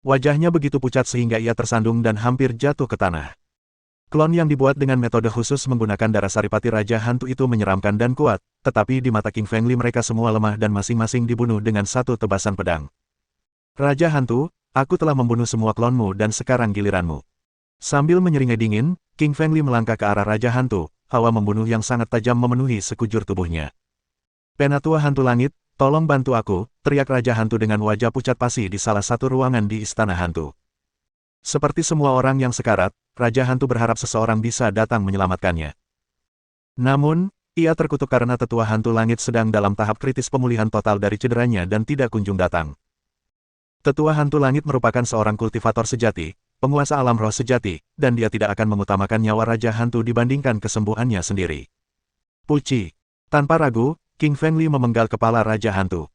Wajahnya begitu pucat sehingga ia tersandung dan hampir jatuh ke tanah. Klon yang dibuat dengan metode khusus menggunakan darah saripati Raja Hantu itu menyeramkan dan kuat, tetapi di mata King Feng Li mereka semua lemah dan masing-masing dibunuh dengan satu tebasan pedang. Raja Hantu, aku telah membunuh semua klonmu dan sekarang giliranmu. Sambil menyeringai dingin, King Feng Li melangkah ke arah Raja Hantu, hawa membunuh yang sangat tajam memenuhi sekujur tubuhnya. Penatua Hantu Langit, tolong bantu aku, teriak Raja Hantu dengan wajah pucat pasi di salah satu ruangan di Istana Hantu. Seperti semua orang yang sekarat, Raja Hantu berharap seseorang bisa datang menyelamatkannya. Namun, ia terkutuk karena Tetua Hantu Langit sedang dalam tahap kritis pemulihan total dari cederanya dan tidak kunjung datang. Tetua Hantu Langit merupakan seorang kultivator sejati, penguasa alam roh sejati, dan dia tidak akan mengutamakan nyawa Raja Hantu dibandingkan kesembuhannya sendiri. Puci. Tanpa ragu, King Fengli memenggal kepala Raja Hantu.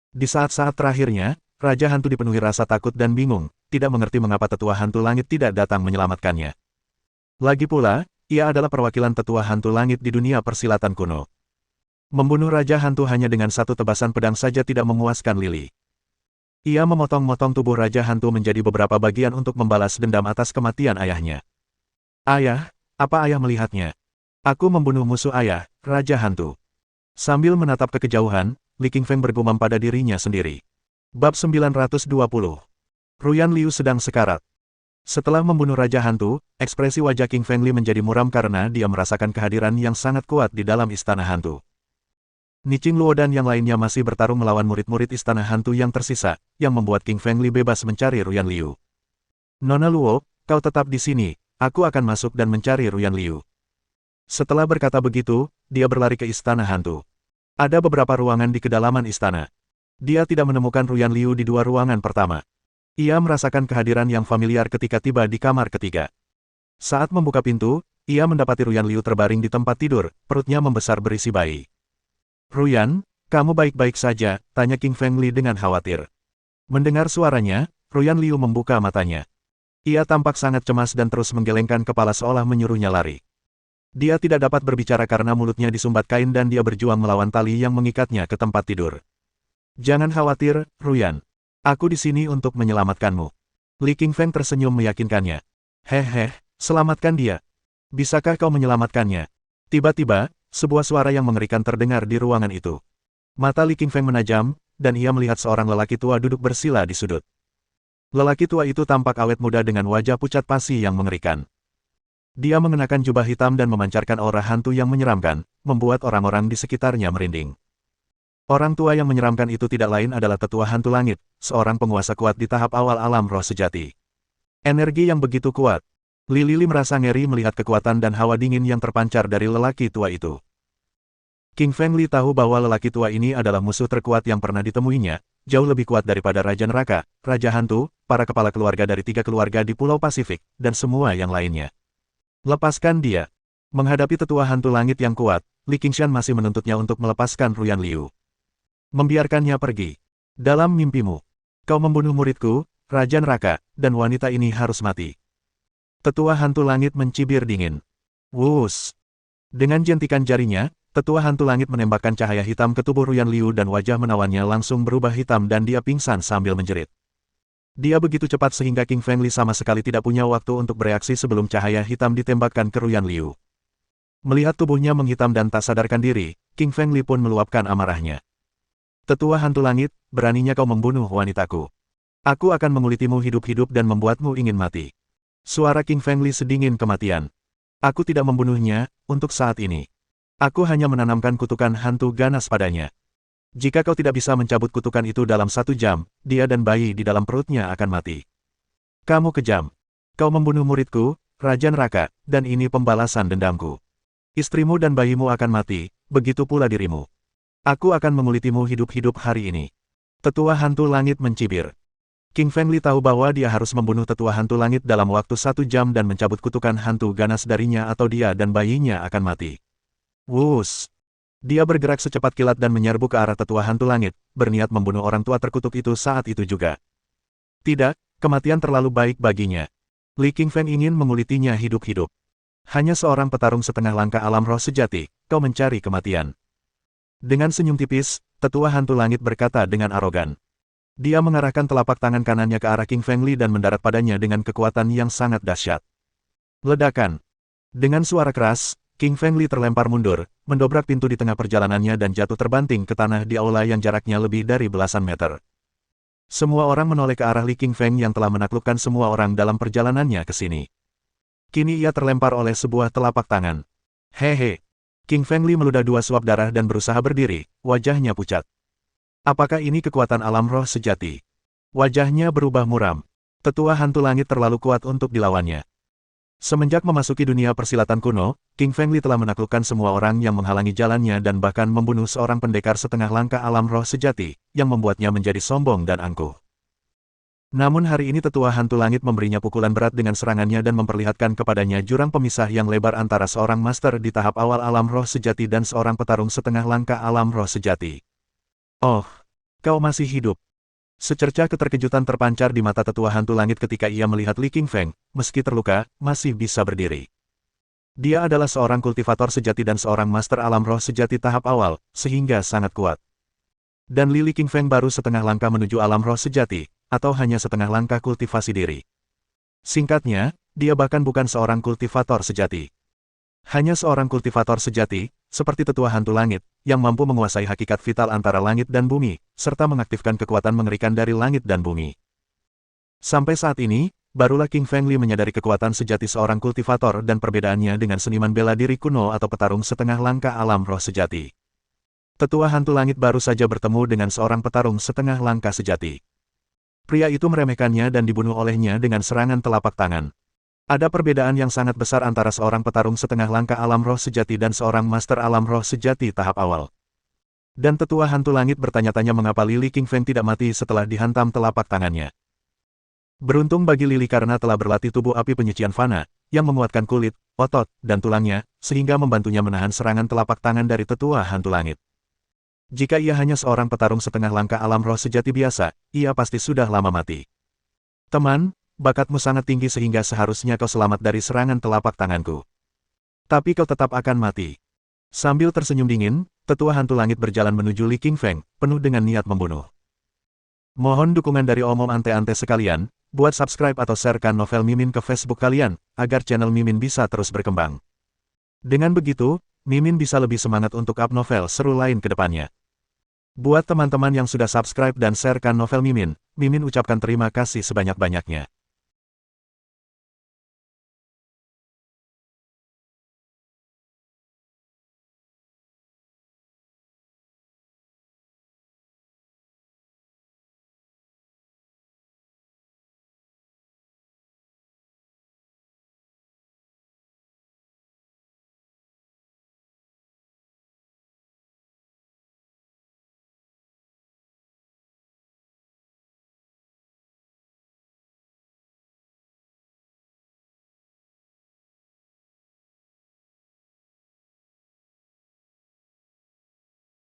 Di saat-saat terakhirnya, Raja Hantu dipenuhi rasa takut dan bingung, tidak mengerti mengapa Tetua Hantu Langit tidak datang menyelamatkannya. Lagi pula, ia adalah perwakilan Tetua Hantu Langit di dunia persilatan kuno. Membunuh Raja Hantu hanya dengan satu tebasan pedang saja tidak memuaskan Lily. Ia memotong-motong tubuh Raja Hantu menjadi beberapa bagian untuk membalas dendam atas kematian ayahnya. Ayah, apa ayah melihatnya? Aku membunuh musuh ayah, Raja Hantu. Sambil menatap ke kejauhan, Li Qingfeng bergumam pada dirinya sendiri. Bab 920. Ruyan Liu sedang sekarat. Setelah membunuh Raja Hantu, ekspresi wajah King Fengli menjadi muram karena dia merasakan kehadiran yang sangat kuat di dalam Istana Hantu. Niqing Luo dan yang lainnya masih bertarung melawan murid-murid Istana Hantu yang tersisa, yang membuat King Fengli bebas mencari Ruyan Liu. Nona Luo, kau tetap di sini, aku akan masuk dan mencari Ruyan Liu. Setelah berkata begitu, dia berlari ke Istana Hantu. Ada beberapa ruangan di kedalaman istana. Dia tidak menemukan Ruyan Liu di dua ruangan pertama. Ia merasakan kehadiran yang familiar ketika tiba di kamar ketiga. Saat membuka pintu, ia mendapati Ruyan Liu terbaring di tempat tidur, perutnya membesar berisi bayi. Ruyan, kamu baik-baik saja, tanya King Fengli dengan khawatir. Mendengar suaranya, Ruyan Liu membuka matanya. Ia tampak sangat cemas dan terus menggelengkan kepala seolah menyuruhnya lari. Dia tidak dapat berbicara karena mulutnya disumbat kain dan dia berjuang melawan tali yang mengikatnya ke tempat tidur. Jangan khawatir, Ruyan. Aku di sini untuk menyelamatkanmu. Li Qingfeng tersenyum meyakinkannya. Hehe, selamatkan dia. Bisakah kau menyelamatkannya? Tiba-tiba, sebuah suara yang mengerikan terdengar di ruangan itu. Mata Li Qingfeng menajam, dan ia melihat seorang lelaki tua duduk bersila di sudut. Lelaki tua itu tampak awet muda dengan wajah pucat pasi yang mengerikan. Dia mengenakan jubah hitam dan memancarkan aura hantu yang menyeramkan, membuat orang-orang di sekitarnya merinding. Orang tua yang menyeramkan itu tidak lain adalah Tetua Hantu Langit, seorang penguasa kuat di tahap awal alam roh sejati. Energi yang begitu kuat. Li Lili merasa ngeri melihat kekuatan dan hawa dingin yang terpancar dari lelaki tua itu. King Fengli tahu bahwa lelaki tua ini adalah musuh terkuat yang pernah ditemuinya, jauh lebih kuat daripada Raja Neraka, Raja Hantu, para kepala keluarga dari 3 keluarga di Pulau Pasifik, dan semua yang lainnya. Lepaskan dia. Menghadapi Tetua Hantu Langit yang kuat, Li Qingshan masih menuntutnya untuk melepaskan Ruyan Liu. Membiarkannya pergi. Dalam mimpimu, kau membunuh muridku, Raja Neraka, dan wanita ini harus mati. Tetua Hantu Langit mencibir dingin. Wuss. Dengan jentikan jarinya, Tetua Hantu Langit menembakkan cahaya hitam ke tubuh Ruyan Liu dan wajah menawannya langsung berubah hitam dan dia pingsan sambil menjerit. Dia begitu cepat sehingga King Fengli sama sekali tidak punya waktu untuk bereaksi sebelum cahaya hitam ditembakkan ke Ruyan Liu. Melihat tubuhnya menghitam dan tak sadarkan diri, King Fengli pun meluapkan amarahnya. Tetua Hantu Langit, beraninya kau membunuh wanitaku. Aku akan mengulitimu hidup-hidup dan membuatmu ingin mati. Suara King Fengli sedingin kematian. Aku tidak membunuhnya, untuk saat ini. Aku hanya menanamkan kutukan hantu ganas padanya. Jika kau tidak bisa mencabut kutukan itu dalam 1 jam, dia dan bayi di dalam perutnya akan mati. Kamu kejam. Kau membunuh muridku, Raja Neraka, dan ini pembalasan dendamku. Istrimu dan bayimu akan mati, begitu pula dirimu. Aku akan mengulitimu hidup-hidup hari ini. Tetua Hantu Langit mencibir. King Fengli tahu bahwa dia harus membunuh Tetua Hantu Langit dalam waktu 1 jam dan mencabut kutukan hantu ganas darinya atau dia dan bayinya akan mati. Wuss. Dia bergerak secepat kilat dan menyerbu ke arah Tetua Hantu Langit, berniat membunuh orang tua terkutuk itu saat itu juga. Tidak, kematian terlalu baik baginya. Li Qingfeng ingin mengulitinya hidup-hidup. Hanya seorang petarung setengah langkah alam roh sejati, kau mencari kematian. Dengan senyum tipis, Tetua Hantu Langit berkata dengan arogan. Dia mengarahkan telapak tangan kanannya ke arah King Fengli dan mendarat padanya dengan kekuatan yang sangat dahsyat. Ledakan. Dengan suara keras, King Fengli terlempar mundur, mendobrak pintu di tengah perjalanannya dan jatuh terbanting ke tanah di aula yang jaraknya lebih dari belasan meter. Semua orang menoleh ke arah Li Qingfeng yang telah menaklukkan semua orang dalam perjalanannya ke sini. Kini ia terlempar oleh sebuah telapak tangan. Hehe. King Feng Li meludah 2 suap darah dan berusaha berdiri, wajahnya pucat. Apakah ini kekuatan alam roh sejati? Wajahnya berubah muram. Tetua hantu langit terlalu kuat untuk dilawannya. Semenjak memasuki dunia persilatan kuno, King Feng Li telah menaklukkan semua orang yang menghalangi jalannya dan bahkan membunuh seorang pendekar setengah langkah alam roh sejati, yang membuatnya menjadi sombong dan angkuh. Namun hari ini tetua hantu langit memberinya pukulan berat dengan serangannya dan memperlihatkan kepadanya jurang pemisah yang lebar antara seorang master di tahap awal alam roh sejati dan seorang petarung setengah langkah alam roh sejati. Oh, kau masih hidup. Secercah keterkejutan terpancar di mata tetua hantu langit ketika ia melihat Li Qingfeng, meski terluka, masih bisa berdiri. Dia adalah seorang kultivator sejati dan seorang master alam roh sejati tahap awal, sehingga sangat kuat. Dan Li Qingfeng baru setengah langkah menuju alam roh sejati, atau hanya setengah langkah kultivasi diri. Singkatnya, dia bahkan bukan seorang kultivator sejati. Hanya seorang kultivator sejati, seperti tetua hantu langit, yang mampu menguasai hakikat vital antara langit dan bumi, serta mengaktifkan kekuatan mengerikan dari langit dan bumi. Sampai saat ini, barulah King Feng Li menyadari kekuatan sejati seorang kultivator dan perbedaannya dengan seniman bela diri kuno atau petarung setengah langkah alam roh sejati. Tetua hantu langit baru saja bertemu dengan seorang petarung setengah langkah sejati. Pria itu meremehkannya dan dibunuh olehnya dengan serangan telapak tangan. Ada perbedaan yang sangat besar antara seorang petarung setengah langkah alam roh sejati dan seorang master alam roh sejati tahap awal. Dan tetua hantu langit bertanya-tanya mengapa Li Qingfeng tidak mati setelah dihantam telapak tangannya. Beruntung bagi Lili karena telah berlatih tubuh api penyucian fana, yang menguatkan kulit, otot, dan tulangnya, sehingga membantunya menahan serangan telapak tangan dari tetua hantu langit. Jika ia hanya seorang petarung setengah langkah alam roh sejati biasa, ia pasti sudah lama mati. Teman, bakatmu sangat tinggi sehingga seharusnya kau selamat dari serangan telapak tanganku. Tapi kau tetap akan mati. Sambil tersenyum dingin, tetua hantu langit berjalan menuju Li Qingfeng, penuh dengan niat membunuh. Mohon dukungan dari omom ante-ante sekalian, buat subscribe atau sharekan novel Mimin ke Facebook kalian, agar channel Mimin bisa terus berkembang. Dengan begitu, Mimin bisa lebih semangat untuk up novel seru lain ke depannya. Buat teman-teman yang sudah subscribe dan sharekan novel Mimin, Mimin ucapkan terima kasih sebanyak-banyaknya.